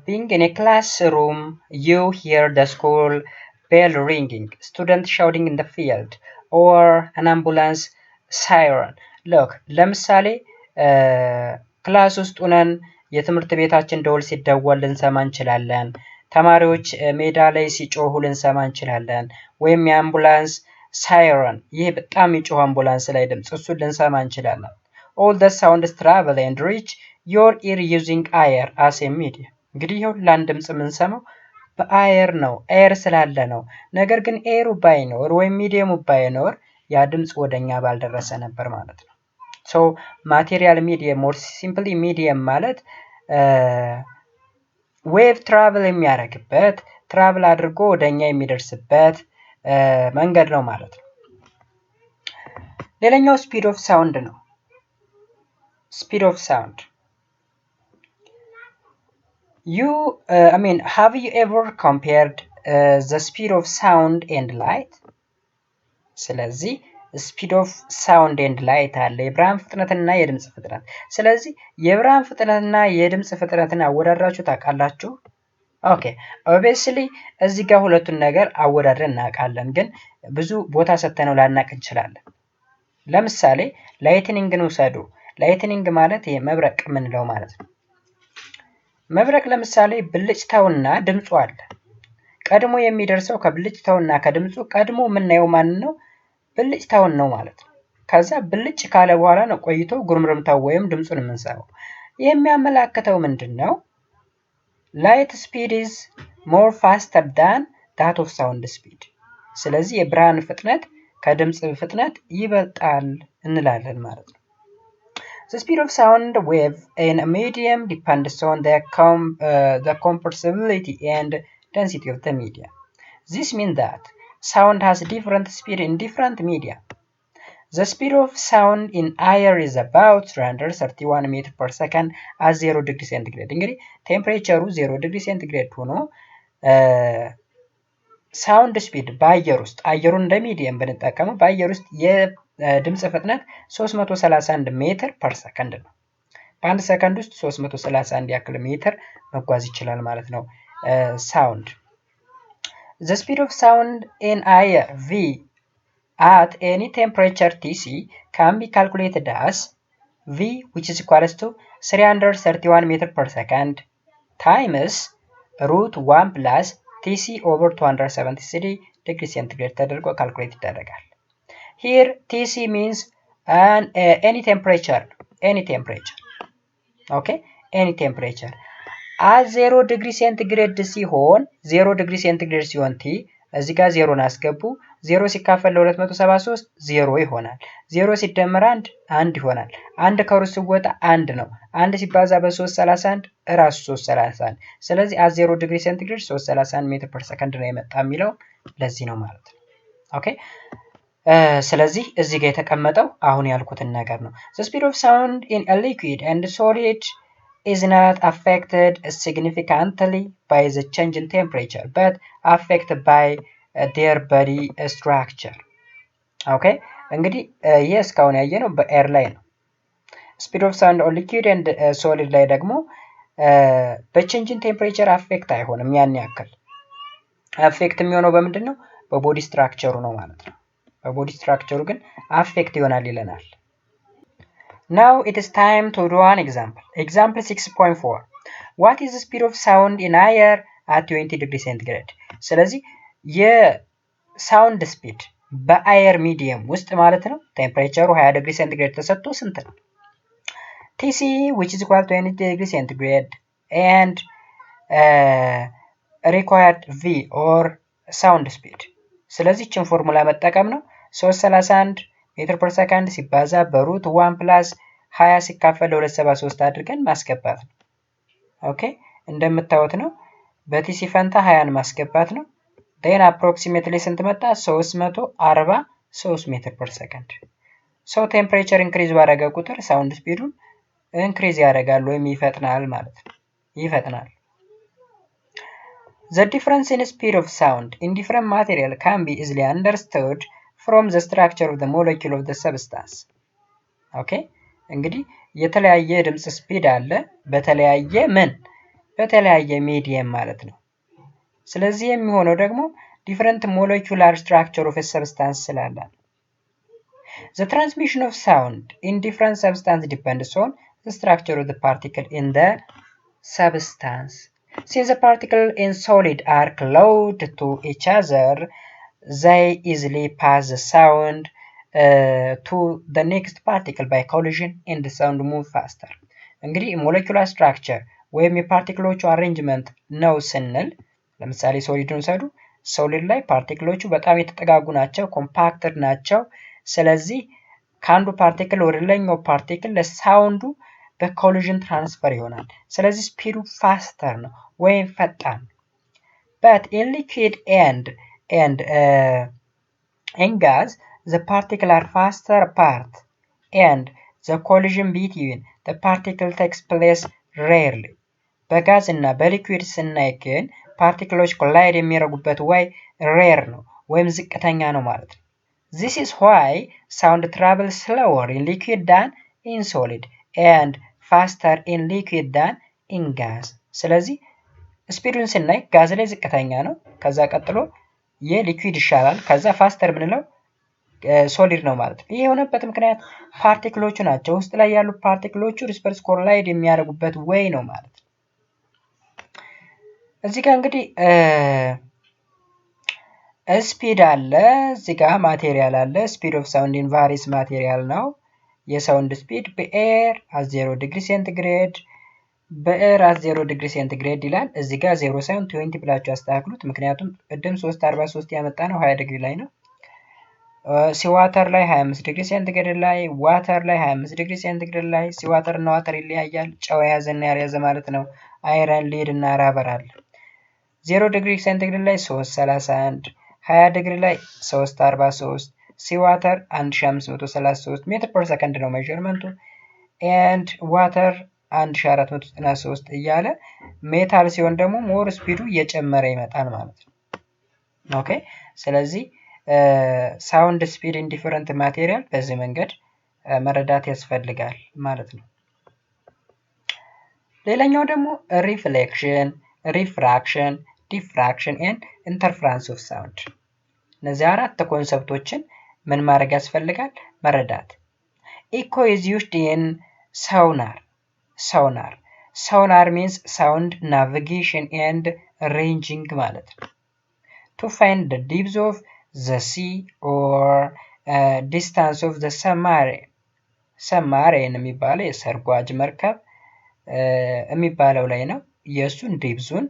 Speaker 1: being in a classroom, you hear the school bell ringing, students shouting in the field, or an ambulance siren. look ለምሳሌ ክላስ ውስጥ ሆነን የትምህርት ቤታችን ደወል ሲደወል ልንሰማ እንችላለን። ተማሪዎች ሜዳ ላይ ሲጮሁ ልንሰማ እንችላለን። ወይም የአምቡላንስ ሳይረን፣ ይሄ በጣም የሚጮህ አምቡላንስ ላይ ድምጽ፣ እሱን ልንሰማ እንችላለን። all the sounds travel and reach your ear using air as a medium. እንግዲህ ሁሉን ድምጽ የምንሰማው በአየር ነው፣ ኤር ስላለ ነው። ነገር ግን ኤሩ ባይኖር ወይም ሚዲየሙ ባይኖር ያ ድምጽ ወደኛ ባልደረሰ ነበር ማለት ነው። so material medium or simply medium ማለት ዌቭ ትራቨል የሚያደርግበት ትራቨል አድርጎ ወደኛ የሚደርስበት መንገድ ነው ማለት ነው። ሌላኛው ስፒድ ኦፍ ሳውንድ ነው። ስፒድ ኦፍ ሳውንድ have you ever compared the speed of sound and light? ስለዚህ ስፒድ ኦፍ ሳውንድ ኤንድ ላይት አለ፣ የብርሃን ፍጥነትና የድምጽ ፍጥነት። ስለዚህ የብርሃን ፍጥነትና የድምጽ ፍጥነትን አወዳድራችሁ ታውቃላችሁ? ኦኬ ኦብቪየስሊ እዚህ ጋር ሁለቱን ነገር አወዳድረን እናውቃለን፣ ግን ብዙ ቦታ ሰጥተነው ላናቅ እንችላለን። ለምሳሌ ላይትኒንግን ውሰዱ። ላይትኒንግ ማለት ይሄ መብረቅ የምንለው ማለት ነው። መብረቅ ለምሳሌ ብልጭታውና ድምጹ አለ። ቀድሞ የሚደርሰው ከብልጭታውና ከድምጹ ቀድሞ የምናየው ማን ነው? ብልጭታውን ነው ማለት ነው። ከዛ ብልጭ ካለ በኋላ ነው ቆይቶ ጉርምርምታው ወይም ድምጹን የምንሰማው። የሚያመላክተው ምንድነው? light speed is more faster than that of sound speed ስለዚህ የብርሃን ፍጥነት ከድምጽ ፍጥነት ይበልጣል እንላለን ማለት ነው። The speed of sound wave in a medium depends on the compressibility and density of the media. This means that sound has different speed in different media. The speed of sound in air is about 331 meters per second at 0 degree centigrade. እንግዲህ ቴምፕሬቸሩ 0 degree centigrade ሆኖ ሳውንድ ስፒድ በአየር ውስጥ አየሩን እንደ ሚዲየም ብንጠቀመው በአየር ውስጥ የድምጽ ፍጥነት 331 ሜትር ፐር ሰከንድ ነው። በአንድ ሰከንድ ውስጥ 331 ያክል ሜትር መጓዝ ይችላል ማለት ነው ሳውንድ። The speed of sound in air V at any temperature Tc can be calculated as V which is equals to 331 meters per second times root 1 plus Tc over 273 degree centigrade ተደርጎ calculate ይደረጋል። Here Tc means any temperature. Okay? Any temperature. at 0 degree centigrade ሲሆን 0 degree centigrade ሲሆን T እዚህ ጋር 0 አስገቡ 0 ሲካፈል ለ273 0 ይሆናል 0 ሲደመር 1 ይሆናል 1 ከሩት ሲወጣ 1 ነው 1 ሲባዛ በ331 ራሱ 331 ስለዚህ at 0 degree centigrade 331 ሜትር ፐር ሰከንድ ነው የመጣ የሚለው ለዚህ ነው ማለት ነው። ኦኬ ስለዚህ እዚህ ጋር የተቀመጠው አሁን ያልኩትን ነገር ነው። The speed of sound in a liquid and solid is not affected significantly by the change in temperature but affected by their body structure. ኦኬ እንግዲህ ይሄ እስካሁን ያየነው በኤር ላይ ነው። speed of sound on liquid and solid ላይ ደግሞ በቼንጅ ኢን ቴምፕሬቸር አፌክት አይሆንም ያን ያክል አፌክት የሚሆነው በምንድነው በቦዲ ስትራክቸሩ ነው ማለት ነው። በቦዲ ስትራክቸሩ ግን አፌክት ይሆናል ይለናል። Now it is time to do an example. Example 6.4. What is the speed of sound in air at 20 degree centigrade? ስለዚህ የሳውንድ ስፒድ በአየር ሚዲየም ውስጥ ማለት ነው ቴምፕሬቸሩ 20 ዲግሪ ሴንቲግሬድ ተሰጥቶ ስንት ነው? Tc which is equal to 20 degree centigrade and required V or sound speed. ስለዚህ እችን ፎርሙላ መጠቀም ነው 331 ሜትር ፐር ሰከንድ ሲባዛ በሩት 1 ፕላስ 20 ሲካፈል ለ273 አድርገን ማስገባት ነው። ኦኬ እንደምታዩት ነው በቲሲ ፈንታ 20ን ማስገባት ነው then approximately ስንት መጣ 343 ሜትር ፐር ሰከንድ so temperature increase ባደረገ ቁጥር ሳውንድ ስፒዱን increase ያደርጋል ወይም ይፈጥናል ማለት ነው ይፈጥናል። The difference in speed of sound in different material can be easily understood from the structure of the molecule of the substance. Okay? እንግዲህ የተለያየ ድምጽ ስፒድ አለ በተለያየ ሚዲየም ማለት ነው። ስለዚህ የሚሆነው ደግሞ different molecular structure of a substance ስላለ The transmission of sound in different substance depends on the structure of the particle in the substance. Since the particles in solid are close to each other, they easily pass the sound to the next particle by collision and the sound move faster. እንግዲህ molecular structure ወይም የፓርቲክሎቹ አሬንጅመንት ነው ስንል ለምሳሌ ሶሊድን ውሰዱ ሶሊድ ላይ ፓርቲክሎቹ በጣም የተጠጋጉ ናቸው ኮምፓክትድ ናቸው ስለዚህ ከአንዱ ፓርቲክል ወደ ሌላኛው ፓርቲክል ለሳውንዱ በኮሊዥን ትራንስፈር ይሆናል ስለዚህ ስፒዱ ፋስተር ነው ወይም ፈጣን but in liquid and in gas the particles are faster apart and the collision between the particle takes place rarely በጋዝ እና በሊኩዊድ ስናይ ግን ፓርቲክሎች ኮላይድ የሚያደርጉበት way rare ነው ወይም ዝቅተኛ ነው ማለት ነው This is why sound travels slower in liquid than in solid and faster in liquid than in gas ስለዚህ ስፒዱን ስናይ ጋዝ ላይ ዝቅተኛ ነው ከዛ ቀጥሎ የሊኩዊድ ይሻላል ከዛ ፋስተር ምንለው ሶሊድ ነው ማለት ነው ይሄ የሆነበት ምክንያት ፓርቲክሎቹ ናቸው ውስጥ ላይ ያሉ ፓርቲክሎቹ እርስ በርስ ኮላይድ የሚያደርጉበት way ነው ማለት ነው እዚህ ጋር እንግዲህ ስፒድ አለ እዚህ ጋር ማቴሪያል አለ ስፒድ ኦፍ ሳውንድ ኢን ቫሪየስ ማቴሪያል ነው የሳውንድ ስፒድ በኤር at 0 degree centigrade በኤር አት 0 ዲግሪ ሴንቲግሬድ ይላል። እዚህ ጋር 0 ሳይሆን 20 ብላችሁ አስተካክሉት። ምክንያቱም ቅድም 343 ያመጣ ነው 20 ዲግሪ ላይ ነው። ሲዋተር ላይ 25 ዲግሪ ሴንቲግሬድ ላይ፣ ዋተር ላይ 25 ዲግሪ ሴንቲግሬድ ላይ። ሲዋተር እና ዋተር ይለያያል። ጨው የያዘና ያልያዘ ማለት ነው። አይረን፣ ሊድ እና ራበር አለ። 0 ዲግሪ ሴንቲግሬድ ላይ 331፣ 20 ዲግሪ ላይ 343፣ ሲዋተር 1533 ሜትር ፐር ሰከንድ ነው ሜዠርመንቱ። ኤንድ ዋተር 1493 እያለ ሜታል ሲሆን ደግሞ ሞር ስፒዱ እየጨመረ ይመጣል ማለት ነው። ኦኬ ስለዚህ ሳውንድ ስፒድ ኢን ዲፈረንት ማቴሪያል በዚህ መንገድ መረዳት ያስፈልጋል ማለት ነው። ሌላኛው ደግሞ ሪፍሌክሽን፣ ሪፍራክሽን፣ ዲፍራክሽን ኤንድ ኢንተርፍራንስ ኦፍ ሳውንድ። እነዚህ አራት ኮንሰፕቶችን ምን ማድረግ ያስፈልጋል? መረዳት። ኢኮ ኢዝ ዩዝድ ኢን sonar. Sonar means sound navigation and ranging ማለት ነው። To find the depth of the sea or distance of the submarine. submarine የሚባለው የሰርጓጅ መርከብ የሚባለው ላይ ነው። የእሱን ዲፕዙን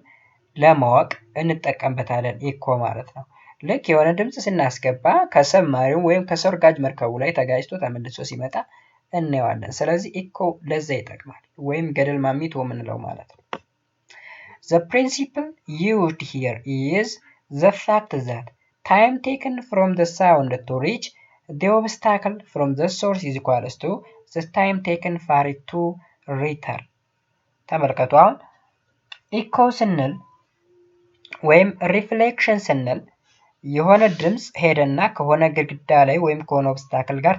Speaker 1: ለማወቅ እንጠቀምበታለን ኢኮ ማለት ነው። ልክ የሆነ ድምፅ ስናስገባ ከሰብማሪን ወይም ከሰርጓጅ መርከቡ ላይ ተጋጭቶ ተመልሶ ሲመጣ እናየዋለን። ስለዚህ ኢኮ ለዛ ይጠቅማል፣ ወይም ገደል ማሚቶ የምንለው ማለት ነው። The principle used here is the fact that time taken from the sound to reach the obstacle from the source is equals to the time taken for it to return. ተመልከቱ። አሁን ኢኮ ስንል ወይም ሪፍሌክሽን ስንል የሆነ ድምፅ ሄደና ከሆነ ግድግዳ ላይ ወይም ከሆነ ኦብስታክል ጋር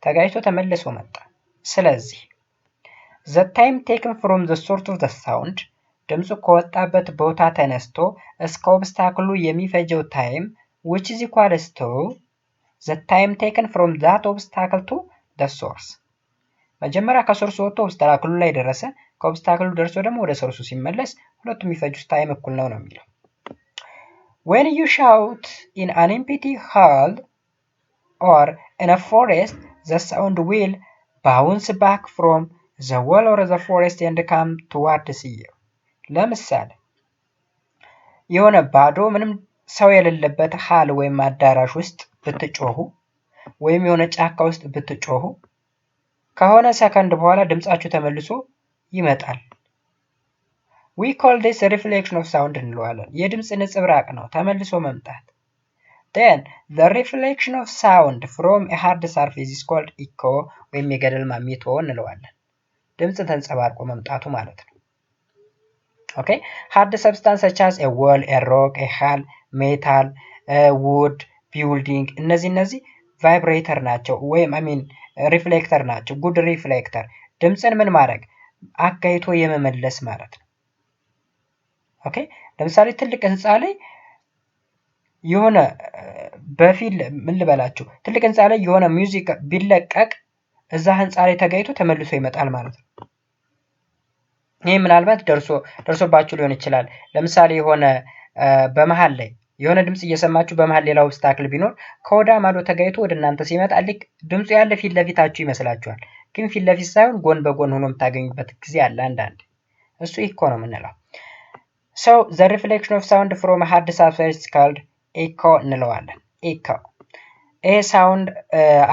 Speaker 1: ተጋጭቶ ተመልሶ መጣ። ስለዚህ the time taken from the source of the sound ድምፁ ከወጣበት ቦታ ተነስቶ እስከ ኦብስታክሉ የሚፈጀው ታይም which is equals to the time taken from that obstacle to the source። መጀመሪያ ከሶርሱ ወጥቶ ኦብስታክሉ ላይ ደረሰ፣ ከኦብስታክሉ ደርሶ ደግሞ ወደ ሶርሱ ሲመለስ ሁለቱም የሚፈጁት ታይም እኩል ነው የሚለው። When you shout in an empty hall or in a forest, the sound will bounce back from the wall or the forest and come towards you. ለምሳሌ የሆነ ባዶ ምንም ሰው የሌለበት ሃል ወይም አዳራሽ ውስጥ ብትጮሁ ወይም የሆነ ጫካ ውስጥ ብትጮሁ ከሆነ ሰከንድ በኋላ ድምጻችሁ ተመልሶ ይመጣል። We call this reflection of sound እንለዋለን። የድምፅ ነጸብራቅ ነው ተመልሶ መምጣት። Then the reflection of sound from a hard surface is called echo ወይም የገደል ማሚቶ እንለዋለን። ድምፅ ተንጸባርቆ መምጣቱ ማለት ነው። Okay, hard substance such as a wall, a rock, a hull, metal, wood, building እነዚህ ቫይብሬተር ናቸው ወይም ሪፍሌክተር ናቸው። ጉድ ሪፍሌክተር ድምፅን ምን ማድረግ አጋይቶ የመመለስ ማለት ነው። ኦኬ ለምሳሌ ትልቅ ህንፃ ላይ የሆነ በፊል ምን ልበላችሁ ትልቅ ህንፃ ላይ የሆነ ሚውዚክ ቢለቀቅ እዛ ህንፃ ላይ ተጋይቶ ተመልሶ ይመጣል ማለት ነው። ይሄ ምናልባት ደርሶባችሁ ሊሆን ይችላል። ለምሳሌ የሆነ በመሃል ላይ የሆነ ድምጽ እየሰማችሁ በመሃል ሌላ ኦብስታክል ቢኖር ከወዳ ማዶ ተጋይቶ ወደ እናንተ ሲመጣ ልክ ድምፁ ያለ ፊት ለፊታችሁ ይመስላችኋል። ግን ፊት ለፊት ሳይሆን ጎን በጎን ሆኖ የምታገኙበት ጊዜ አለ አንዳንድ። እሱ ኢኮ ነው የምንለው። So the reflection of sound from a hard surface is called echo እንለዋለን። ኢኮ ይሄ ሳውንድ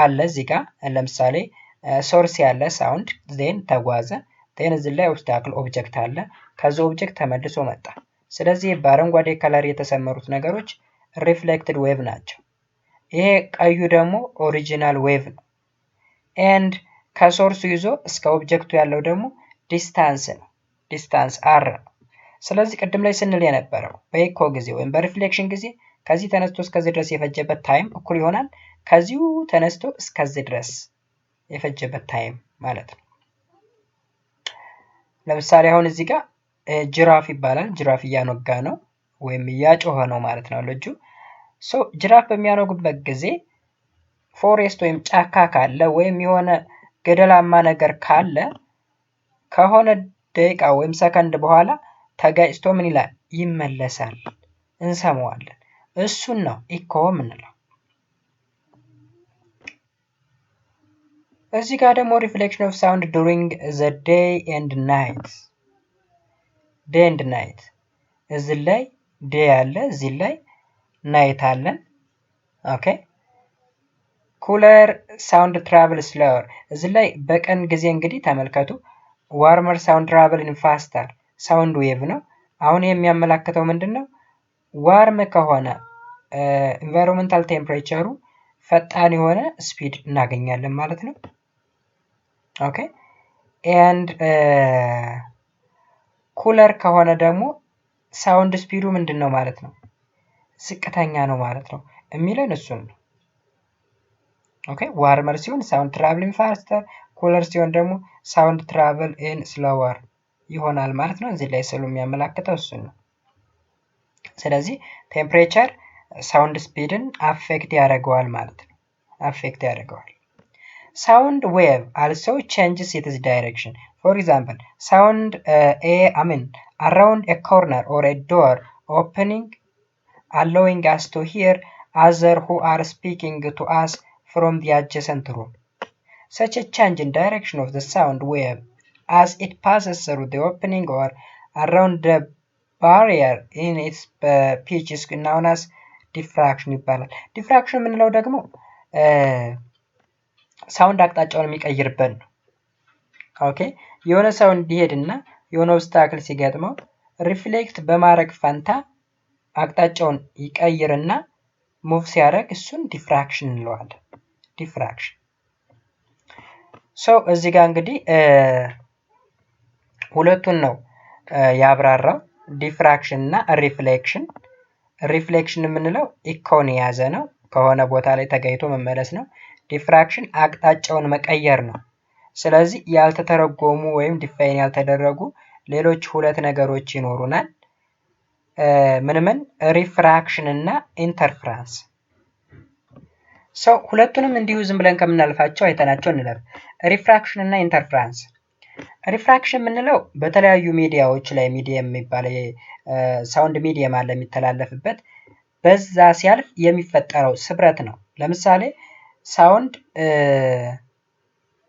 Speaker 1: አለ እዚህ ጋር ለምሳሌ ሶርስ ያለ ሳውንድ ዜን ተጓዘ ዜን እዚህ ላይ ኦብስታክል ኦብጀክት አለ ከዚህ ኦብጀክት ተመልሶ መጣ። ስለዚህ በአረንጓዴ ከለር የተሰመሩት ነገሮች ሪፍሌክትድ ዌቭ ናቸው። ይሄ ቀዩ ደግሞ ኦሪጂናል ዌቭ ነው። ኤንድ ከሶርሱ ይዞ እስከ ኦብጀክቱ ያለው ደግሞ ዲስታንስ ነው። ዲስታንስ አር ነው። ስለዚህ ቅድም ላይ ስንል የነበረው በኢኮ ጊዜ ወይም በሪፍሌክሽን ጊዜ ከዚህ ተነስቶ እስከዚህ ድረስ የፈጀበት ታይም እኩል ይሆናል ከዚሁ ተነስቶ እስከዚህ ድረስ የፈጀበት ታይም ማለት ነው። ለምሳሌ አሁን እዚህ ጋር ጅራፍ ይባላል። ጅራፍ እያኖጋ ነው ወይም እያጮኸ ነው ማለት ነው ልጁ። ጅራፍ በሚያኖግበት ጊዜ ፎሬስት ወይም ጫካ ካለ ወይም የሆነ ገደላማ ነገር ካለ ከሆነ ደቂቃ ወይም ሰከንድ በኋላ ተጋጭቶ ምን ይላል ይመለሳል፣ እንሰማዋለን። እሱን ነው ኢኮ የምንለው። እዚህ ጋር ደግሞ ሪፍሌክሽን ኦፍ ሳውንድ ዱሪንግ ዘ ዴይ ኤንድ ናይት ዴይ ኤንድ ናይት። እዚህ ላይ ዴይ አለ፣ እዚህ ላይ ናይት አለን። ኦኬ ኩለር ሳውንድ ትራቭል ስሎወር። እዚህ ላይ በቀን ጊዜ እንግዲህ ተመልከቱ። ዋርመር ሳውንድ ትራቭል ኢን ፋስተር ሳውንድ ዌቭ ነው። አሁን የሚያመላክተው ምንድን ነው? ዋርም ከሆነ ኢንቫይሮንመንታል ቴምፕሬቸሩ ፈጣን የሆነ ስፒድ እናገኛለን ማለት ነው። ኦኬ ኤንድ ኩለር ከሆነ ደግሞ ሳውንድ ስፒዱ ምንድን ነው ማለት ነው? ዝቅተኛ ነው ማለት ነው የሚለን እሱን ነው። ኦኬ ዋርመር ሲሆን ሳውንድ ትራቭሊንግ ፋስተር፣ ኩለር ሲሆን ደግሞ ሳውንድ ትራቭል ኢን ስሎወር ይሆናል ማለት ነው። እዚህ ላይ ስሉ የሚያመላክተው እሱን ነው። ስለዚህ ቴምፕሬቸር ሳውንድ ስፒድን አፌክት ያደርገዋል ማለት ነው። አፌክት ያደርገዋል። ሳውንድ ዌቭ also changes its direction. For example, sound around a corner or a door opening, allowing us to hear others who are speaking to us from the adjacent room. Such a change in direction of the sound wave as it passes through the opening or around the barrier in its pitch is known as diffraction ይባላል። ዲፍራክሽን የምንለው ደግሞ ሳውንድ አቅጣጫውን የሚቀይርበት ነው። ኦኬ የሆነ ሳውንድ እንዲሄድና የሆነ ኦብስታክል ሲገጥመው ሪፍሌክት በማድረግ ፈንታ አቅጣጫውን ይቀይርና ሙቭ ሲያደርግ እሱን ዲፍራክሽን እንለዋለን። ዲፍራክሽን እዚህ ጋር እንግዲህ ሁለቱን ነው ያብራራው፣ ዲፍራክሽን እና ሪፍሌክሽን። ሪፍሌክሽን የምንለው ኢኮን የያዘ ነው፣ ከሆነ ቦታ ላይ ተገኝቶ መመለስ ነው። ዲፍራክሽን አቅጣጫውን መቀየር ነው። ስለዚህ ያልተተረጎሙ ወይም ዲፋይን ያልተደረጉ ሌሎች ሁለት ነገሮች ይኖሩናል። ምን ሪፍራክሽን እና ኢንተርፍራንስ። ሁለቱንም እንዲሁ ዝም ብለን ከምናልፋቸው አይተናቸው እንለፍ። ሪፍራክሽን እና ኢንተርፍራንስ። ሪፍራክሽን የምንለው በተለያዩ ሚዲያዎች ላይ ሚዲየም የሚባል ሳውንድ ሚዲየም አለ የሚተላለፍበት፣ በዛ ሲያልፍ የሚፈጠረው ስብረት ነው። ለምሳሌ ሳውንድ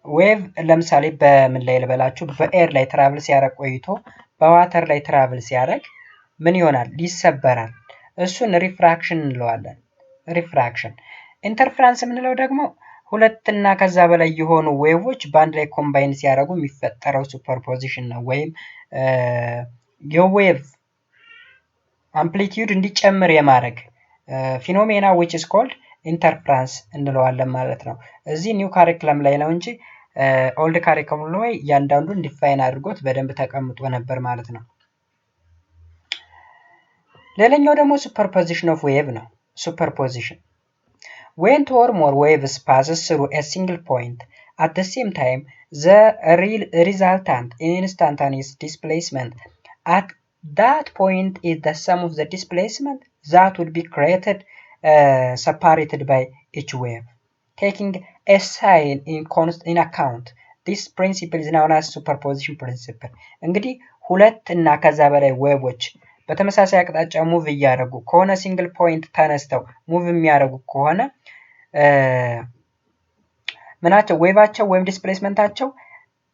Speaker 1: ዌቭ ለምሳሌ በምን ላይ ልበላችሁ፣ በኤር ላይ ትራቭል ሲያደርግ ቆይቶ በዋተር ላይ ትራቭል ሲያደርግ ምን ይሆናል? ይሰበራል። እሱን ሪፍራክሽን እንለዋለን። ሪፍራክሽን። ኢንተርፍራንስ የምንለው ደግሞ ሁለትና ከዛ በላይ የሆኑ ዌቮች በአንድ ላይ ኮምባይን ሲያደርጉ የሚፈጠረው ሱፐርፖዚሽን ነው፣ ወይም የዌቭ አምፕሊቲዩድ እንዲጨምር የማድረግ ፊኖሜና ዊች ኢዝ ኮልድ ኢንተርፍራንስ እንለዋለን ማለት ነው። እዚህ ኒው ካሪክለም ላይ ነው እንጂ ኦልድ ካሪክለም ላይ እያንዳንዱን ዲፋይን አድርጎት በደንብ ተቀምጦ ነበር ማለት ነው። ሌላኛው ደግሞ ሱፐርፖዚሽን ኦፍ ዌቭ ነው። ሱፐርፖዚሽን when two or more waves passes through a single point at the same time, the resultant instantaneous displacement at that point is the sum of the displacement that would be created separated by each wave. Taking a sign in account, this principle is known as superposition principle. እንግዲህ ሁለት እና ከዛ በላይ ዌቮች በተመሳሳይ አቅጣጫ ሙቭ እያደረጉ ከሆነ ሲንግል ፖይንት ተነስተው ሙቭ የሚያደርጉ ከሆነ ምናቸው ዌቫቸው ወይም ዲስፕሌስመንታቸው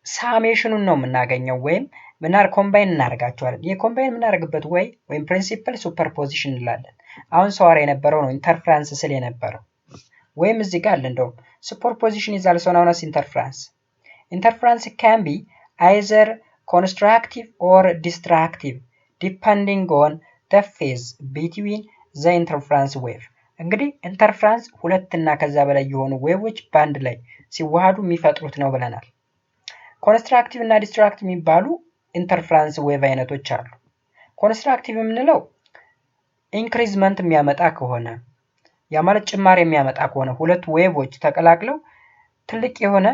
Speaker 1: ሳሜሽኑን ነው የምናገኘው፣ ወይም ኮምባይን እናደርጋቸዋለን። የኮምባይን የምናደርግበት ወይም ፕሪንሲፕል ሱፐርፖዚሽን እንላለን። አሁን ሰዋራ የነበረው ነው ኢንተርፍራንስ ስል የነበረው፣ ወይም እዚህ ጋር አለ እንደውም ሱፐርፖዚሽን is also known as interference. Interference can be either constructive or destructive depending on the phase between the interference wave. እንግዲህ ኢንተርፍራንስ ሁለት እና ከዛ በላይ የሆኑ ዌቮች በአንድ ላይ ሲዋሃዱ የሚፈጥሩት ነው ብለናል። ኮንስትራክቲቭ እና ዲስትራክቲቭ የሚባሉ ኢንተርፍራንስ ዌቭ አይነቶች አሉ። ኮንስትራክቲቭ የምንለው ኢንክሪዝመንት የሚያመጣ ከሆነ፣ ያ ማለት ጭማሪ የሚያመጣ ከሆነ ሁለት ዌቮች ተቀላቅለው ትልቅ የሆነ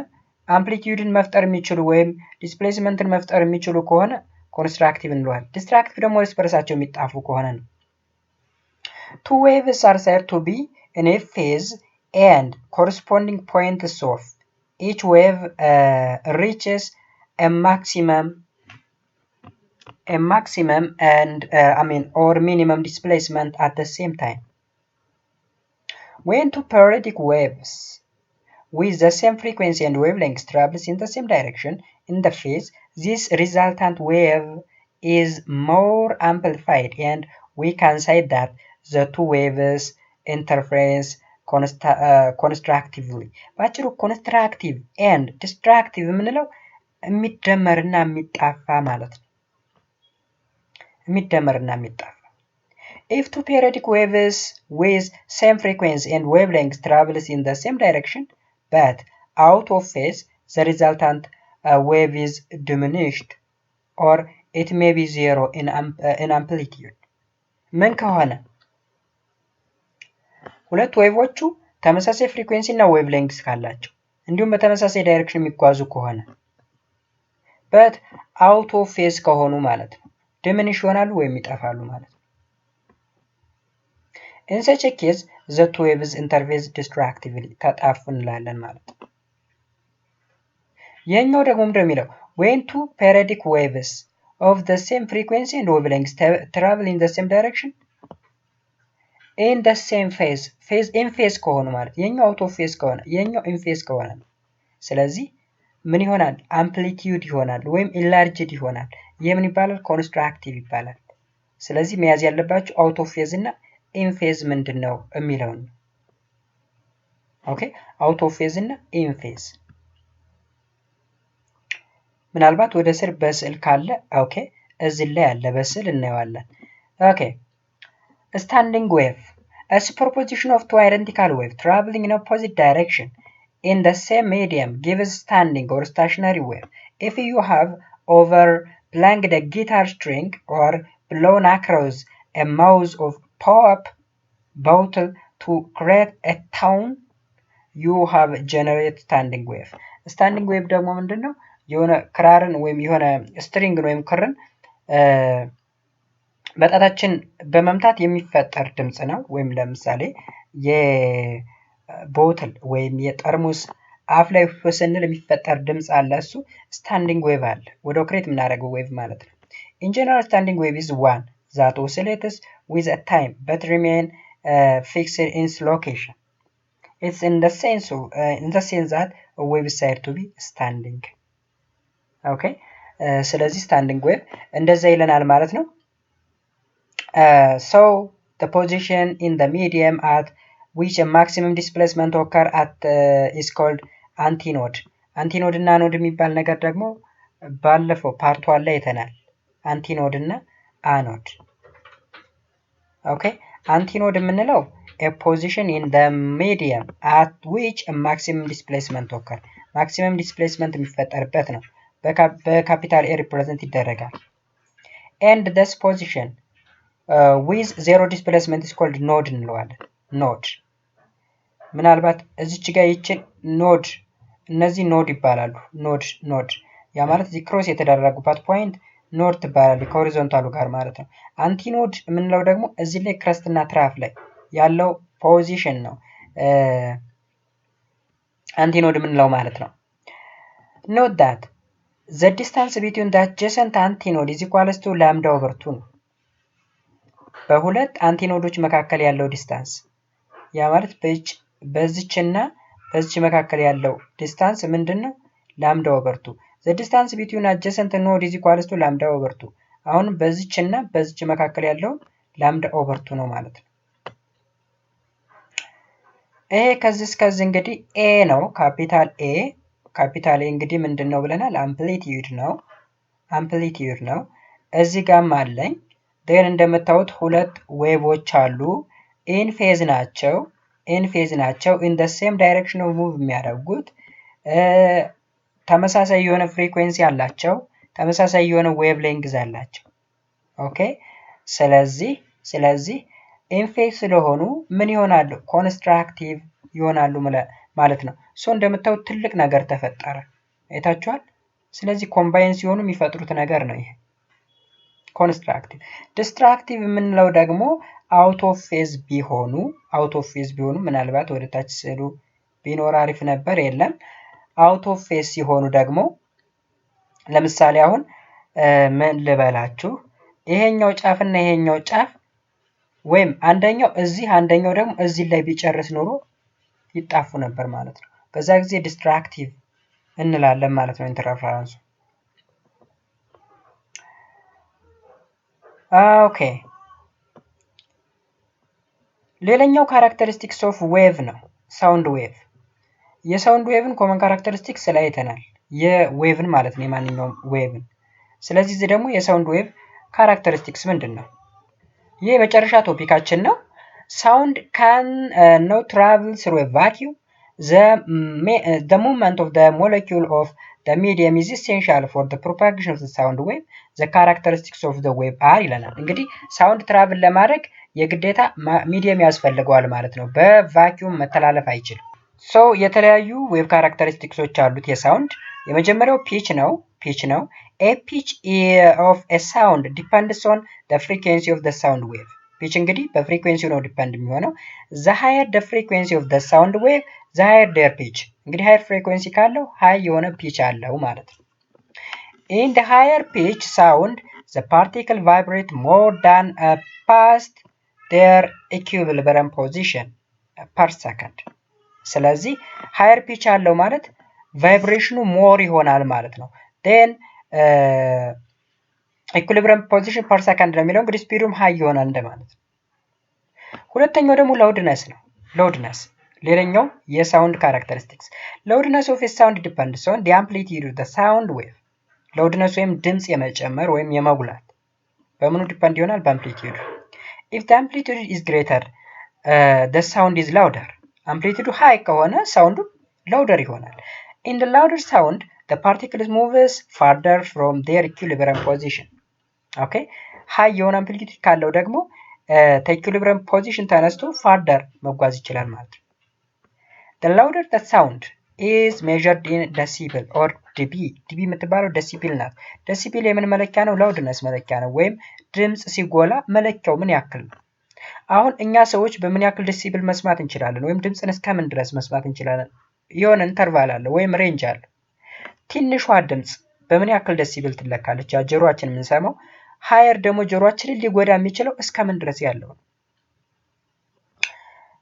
Speaker 1: አምፕሊቲዩድን መፍጠር የሚችሉ ወይም ዲስፕሌስመንትን መፍጠር የሚችሉ ከሆነ ኮንስትራክቲቭ እንለዋለን። ዲስትራክቲቭ ደግሞ እርስ በርሳቸው የሚጣፉ ከሆነ ነው። Two waves are said to be in a phase and corresponding points of each wave reaches a maximum and or minimum displacement at the same time. When two periodic waves with the same frequency and wavelength travels in the same direction in the phase, this resultant wave is more amplified, and we can say that the two waves interference constructively። ባጭሩ ኮንስትራክቲቭ ኤንድ ዲስትራክቲቭ የምንለው የሚደመርና የሚጣፋ ማለት ነው። የሚደመርና የሚጣፋ if two periodic waves with same frequency and wavelength travels in the same direction but out of phase, the resultant wave is diminished or it may be zero in amplitude። ምን ከሆነ ሁለት ዌቮቹ ተመሳሳይ ፍሪኩዌንሲ እና ዌቭ ሌንግዝ ካላቸው እንዲሁም በተመሳሳይ ዳይሬክሽን የሚጓዙ ከሆነ በት አውት ኦፍ ፌዝ ከሆኑ ማለት ነው ዲሚኒሽ ይሆናሉ ወይም ይጠፋሉ ማለት ነው። in such a case the two waves interface destructively ተጣፉ እንላለን ማለት ነው። የኛው ደግሞ እንደሚለው when two periodic waves of the same frequency and wavelength travel in the same direction in the same phase in phase ከሆኑ ማለት የኛው out of phase ከሆነ የኛው in phase ከሆነ ነው። ስለዚህ ምን ይሆናል? አምፕሊቲዩድ ይሆናል ወይም ኢንላርጅድ ይሆናል። ይህ ምን ይባላል? ኮንስትራክቲቭ ይባላል። ስለዚህ መያዝ ያለባችሁ አውት ኦፍ ፌዝ እና ኢን ፌዝ ምንድነው የሚለው ነው። ኦኬ አውት ኦፍ ፌዝ እና ኢን ፌዝ ምናልባት ወደ ስር በስዕል ካለ ኦኬ እዚህ ላይ ያለ በስዕል እናየዋለን። ኦኬ ስታንዲንግ ዌቭ a superposition of two identical waves traveling in opposite direction in the same medium gives standing or stationary wave. If you have overplanked a guitar string or blown across a mouth of pop bottle to create a tone, you have generate standing wave. Standing wave ደግሞ ምንድነው? የሆነ ክራርን ወይም የሆነ ስትሪንግን ወይም ክርን በጣታችን በመምታት የሚፈጠር ድምጽ ነው። ወይም ለምሳሌ የቦትል ወይም የጠርሙስ አፍ ላይ ስንል የሚፈጠር ድምጽ አለ። እሱ ስታንዲንግ ዌቭ አለ። ወደ ክሬት የምናደርገው ዌቭ ማለት ነው። in general standing wave is one that oscillates with a time but remain fixed in its location. It's in the sense that a wave is said to be standing. Okay ስለዚህ ስታንዲንግ ዌቭ እንደዛ ይለናል ማለት ነው። So the position in the medium at which a maximum displacement occur at is called antinode. አንቲኖድ እና ኖድ የሚባል ነገር ደግሞ ባለፈው ፓርት 1 ላይ አይተናል። አንቲኖድ እና አኖድ። ኦኬ አንቲኖድ የምንለው a position in the medium at which a maximum displacement occur. maximum displacement የሚፈጠርበት ነው። በካፒታል ኤ ሪፕሬዘንት ይደረጋል። and this position with zero displacement is called node እንለዋለን። ኖድ ምናልባት እዚች ጋር ይችን ኖድ እነዚህ ኖድ ይባላሉ። ኖድ ያ ማለት እዚህ ክሮስ የተደረጉባት ፖይንት ኖድ ትባላለች ከሆሪዞንታሉ ጋር ማለት ነው። አንቲኖድ የምንለው ደግሞ እዚህ ላይ ክረስት እና ትራፍ ላይ ያለው ፖዚሽን ነው አንቲኖድ የምንለው ማለት ነው። note that the distance between the adjacent antinode is equal to lambda over 2 ነው። በሁለት አንቲኖዶች መካከል ያለው ዲስታንስ ያ ማለት በዚችና በዚች መካከል ያለው ዲስታንስ ምንድነው? ላምዳ ኦቨር 2 the distance between adjacent node is equal to lambda over 2 አሁን በዚችና በዚች መካከል ያለው ላምዳ ኦቨር 2 ነው ማለት ነው። ይሄ ከዚህ እስከዚህ እንግዲህ ኤ ነው ካፒታል ኤ እንግዲህ ምንድነው ብለናል? አምፕሊቲዩድ ነው። እዚህ ጋርም አለኝ then እንደምታዩት ሁለት ዌቮች አሉ ኢን ፌዝ ናቸው in the same direction of move የሚያደርጉት ተመሳሳይ የሆነ ፍሪኩዌንሲ አላቸው ተመሳሳይ የሆነ ዌቭ ሌንግዝ አላቸው። ኦኬ ስለዚህ ኢን ፌዝ ስለሆኑ ምን ይሆናሉ? ኮንስትራክቲቭ ይሆናሉ ማለት ነው። እንደምታዩት ትልቅ ነገር ተፈጠረ አይታችኋል። ስለዚህ ኮምባይን ሲሆኑ የሚፈጥሩት ነገር ነው ይሄ ኮንስትራክቲቭ። ዲስትራክቲቭ የምንለው ደግሞ አውት ኦፍ ፌዝ ቢሆኑ ምናልባት ወደ ታች ስዕሉ ቢኖር አሪፍ ነበር። የለም አውት ኦፍ ፌዝ ሲሆኑ ደግሞ ለምሳሌ አሁን ምን ልበላችሁ ይሄኛው ጫፍና ይሄኛው ጫፍ ወይም አንደኛው እዚህ አንደኛው ደግሞ እዚህ ላይ ቢጨርስ ኖሮ ይጣፉ ነበር ማለት ነው። በዛ ጊዜ ዲስትራክቲቭ እንላለን ማለት ነው ኢንተርፈረንሱ። ኦኬ ሌላኛው ካራክተሪስቲክስ ኦፍ ዌቭ ነው ሳውንድ ዌቭ። የሳውንድ ዌቭን ኮመን ካራክተሪስቲክስ ላይ አይተናል። የዌቭን ማለት ነው የማንኛውም ዌቭን። ስለዚህ እዚህ ደግሞ የሳውንድ ዌቭ ካራክተሪስቲክስ ምንድን ነው? ይህ የመጨረሻ ቶፒካችን ነው። ሳውንድ ካን ኖት ትራቭል ስሩ ኤ ቫኪዩም the movement of the molecule of the medium is essential for the propagation of the sound wave. The characteristics of the wave are ይለናል። እንግዲህ ሳውንድ ትራቭል ለማድረግ የግዴታ ሚዲየም ያስፈልገዋል ማለት ነው። በቫኪዩም መተላለፍ አይችልም። ሶ የተለያዩ ዌቭ ካራክተሪስቲክሶች አሉት የሳውንድ። የመጀመሪያው ፒች ነው። ኤ ፒች ኦፍ ኤ ሳውንድ ዲፐንድስ ኦን the frequency of the sound wave. ፒች እንግዲህ በፍሪኩዌንሲ ነው ዲፐንድ የሚሆነው። the higher the frequency of the sound wave the higher their pitch. እንግዲህ ሃየር ፍሪኩዌንሲ ካለው ሃይ የሆነ ፒች አለው ማለት ነው። in the higher pitch sound the particle vibrate more than past their equilibrium position per second. ስለዚህ ሃየር ፒች አለው ማለት ቫይብሬሽኑ ሞር ይሆናል ማለት ነው። then ኢኩሊብሪየም ፖዚሽን ፐር ሰከንድ ነው የሚለው እንግዲህ ስፒዱም ሃይ ይሆናል እንደማለት ነው። ሁለተኛው ደግሞ ላውድነስ ነው። ላውድነስ ሌላኛው የሳውንድ ካራክተሪስቲክስ። ላውድነስ ኦፍ ሳውንድ ዲፐንድስ ኦን ዲ አምፕሊቲዩድ ኦፍ ዘ ሳውንድ ዌቭ። ላውድነስ ወይም ድምፅ የመጨመር ወይም የመጉላት በምኑ ዲፐንድ ይሆናል? በአምፕሊቲዩድ። ኢፍ ዘ አምፕሊቲዩድ ኢዝ ግሬተር ዘ ሳውንድ ኢዝ ላውደር። አምፕሊቲዩዱ ሃይ ከሆነ ሳውንዱ ላውደር ይሆናል። ኢን ዘ ላውደር ሳውንድ ዘ ፓርቲክልስ ሙቭስ ፋርደር ፍሮም ዜር ኢኩሊብሪየም ፖዚሽን። ኦኬ ሃይ የሆነ አምፕሊቲዩድ ካለው ደግሞ ከኢኩሊብሪየም ፖዚሽን ተነስቶ ፋርደር መጓዝ ይችላል ማለት ነው። the louder the sound is measured in decibel or dB. dB የምትባለው ደሲቢል ናት። ደሲቢል የምን መለኪያ ነው? ላውድነስ መለኪያ ነው። ወይም ድምፅ ሲጎላ መለኪያው ምን ያክል ነው? አሁን እኛ ሰዎች በምን ያክል ደሲቢል መስማት እንችላለን? ወይም ድምፅን እስከምን ድረስ መስማት እንችላለን? የሆነ ኢንተርቫል አለ ወይም ሬንጅ አለ። ትንሿ ድምፅ በምን ያክል ደሲቢል ትለካለች? ያ ጆሮአችን የምንሰማው። ሃየር ደግሞ ጆሮአችንን ሊጎዳ የሚችለው እስከምን ድረስ ያለው ነው።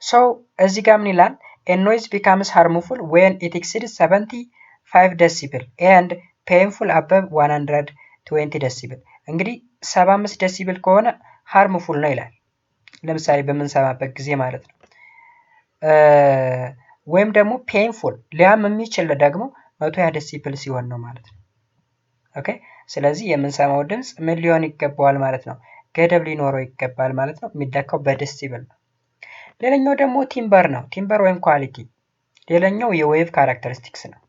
Speaker 1: ሶ እዚህ ጋር ምን ይላል? A noise becomes harmful when it exceeds 75 decibel and painful above 120 decibel. እንግዲህ 75 ዴሲብል ከሆነ ሃርምፉል ነው ይላል። ለምሳሌ በምንሰማበት ጊዜ ማለት ነው። ወይም ደግሞ ፔንፉል ሊያም የሚችል ደግሞ 120 ዴሲብል ሲሆን ነው ማለት ነው። ኦኬ ስለዚህ የምንሰማው ድምፅ ምን ሊሆን ይገባዋል ማለት ነው? ገደብ ሊኖረው ይገባል ማለት ነው። የሚለካው በዴሲብል ነው። ሌላኛው ደግሞ ቲምበር ነው። ቲምበር ወይም ኳሊቲ ሌላኛው የዌቭ ካራክተሪስቲክስ ነው።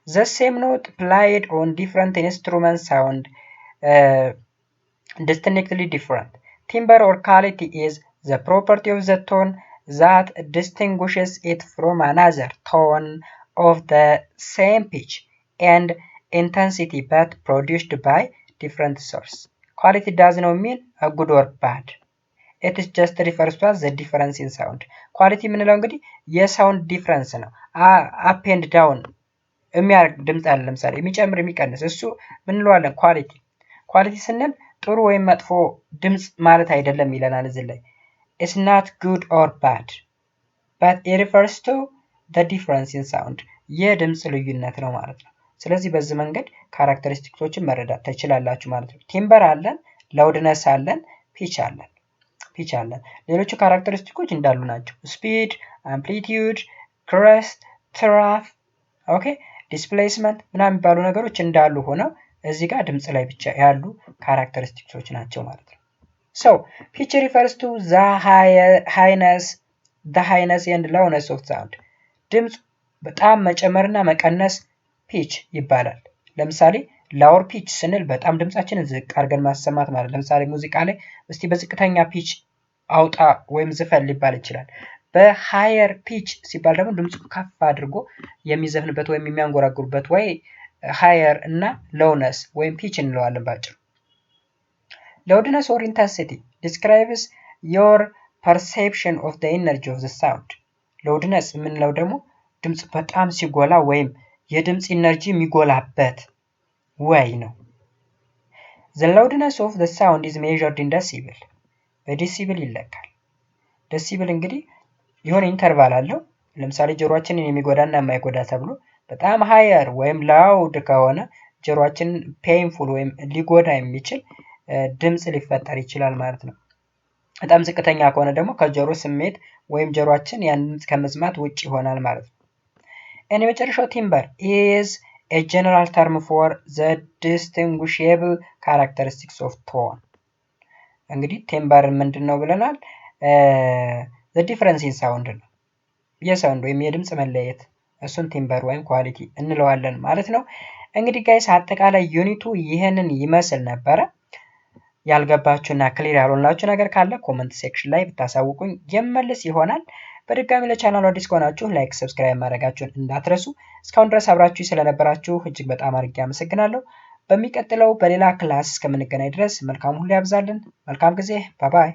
Speaker 1: the same note played on different instruments sound distinctly different. Timbre or quality is the property of the tone that distinguishes it from another tone of the same pitch and intensity but produced by different source. Quality does not mean a good or bad. It is just refers to as the difference in sound. ኳሊቲ የምንለው እንግዲህ የሳውንድ ዲፍረንስ ነው። አፕ ኤንድ ዳውን የሚያደርግ ድምፅ አለ። ለምሳሌ የሚጨምር የሚቀንስ፣ እሱ ምን እንለዋለን? ኳሊቲ። ኳሊቲ ስንል ጥሩ ወይም መጥፎ ድምፅ ማለት አይደለም ይለናል እዚህ ላይ። It's not good or bad but it refers to the difference in sound. የድምፅ ልዩነት ነው ማለት ነው። ስለዚህ በዚህ መንገድ ካራክተሪስቲክሶችን መረዳት ትችላላችሁ ማለት ነው። ቲምበር አለን፣ ላውድነስ አለን፣ ፒች አለን። ሌሎቹ ካራክተሪስቲኮች እንዳሉ ናቸው። ስፒድ፣ አምፕሊቲዩድ፣ ክረስት፣ ትራፍ፣ ኦኬ ዲስፕሌስመንት ምናምን የሚባሉ ነገሮች እንዳሉ ሆነው እዚህ ጋር ድምፅ ላይ ብቻ ያሉ ካራክተሪስቲክሶች ናቸው ማለት ነው። ሶ ፒች ሪፈርስ ቱ ዘ ሃይነስ ኤንድ ላውነስ ኦፍ ሳውንድ። ድምፅ በጣም መጨመርና መቀነስ ፒች ይባላል። ለምሳሌ ላወር ፒች ስንል በጣም ድምፃችንን ዝቅ አድርገን ማሰማት ማለት። ለምሳሌ ሙዚቃ ላይ እስቲ በዝቅተኛ ፒች አውጣ ወይም ዝፈን ሊባል ይችላል። በሃየር ፒች ሲባል ደግሞ ድምፁ ከፍ አድርጎ የሚዘፍንበት ወይም የሚያንጎራጉሩበት ወይ ሃየር እና ሎውነስ ወይም ፒች እንለዋለን ባጭሩ። ላውድነስ ኦር ኢንተንሲቲ ዲስክራይብስ ዮር ፐርሴፕሽን ኦፍ ዘ ኢነርጂ ኦፍ ዘ ሳውንድ። ላውድነስ የምንለው ደግሞ ድምፅ በጣም ሲጎላ ወይም የድምፅ ኢነርጂ የሚጎላበት ወይ ነው። the loudness of the sound is measured in decibel. በዴሲብል ይለካል። ዴሲብል እንግዲህ የሆነ ኢንተርቫል አለው። ለምሳሌ ጆሮአችንን የሚጎዳና የማይጎዳ ተብሎ በጣም ሃየር ወይም ላውድ ከሆነ ጆሮአችንን ፔንፉል ወይም ሊጎዳ የሚችል ድምጽ ሊፈጠር ይችላል ማለት ነው። በጣም ዝቅተኛ ከሆነ ደግሞ ከጆሮ ስሜት ወይም ጆሮአችን ያን ድምጽ ከመስማት ውጭ ይሆናል ማለት ነው። and የመጨረሻው ቲምበር is a general term for the distinguishable characteristics of tone። እንግዲህ ቲምበር ምንድነው ብለናል? the difference in sound ነው። የሳውንድ ወይም የድምጽ መለየት እሱን ቲምበር ወይም ኳሊቲ እንለዋለን ማለት ነው። እንግዲህ ጋይስ አጠቃላይ ዩኒቱ ይሄንን ይመስል ነበረ። ያልገባችሁና ክሊር ያልሆነላችሁ ነገር ካለ ኮሜንት ሴክሽን ላይ ብታሳውቁኝ የመልስ ይሆናል። በድጋሚ ለቻናሉ አዲስ ከሆናችሁ ላይክ፣ ሰብስክራይብ ማድረጋችሁን እንዳትረሱ። እስካሁን ድረስ አብራችሁ ስለነበራችሁ እጅግ በጣም አድርጌ አመሰግናለሁ። በሚቀጥለው በሌላ ክላስ እስከምንገናኝ ድረስ መልካም ሁሉ ያብዛልን። መልካም ጊዜ። ባይ ባይ።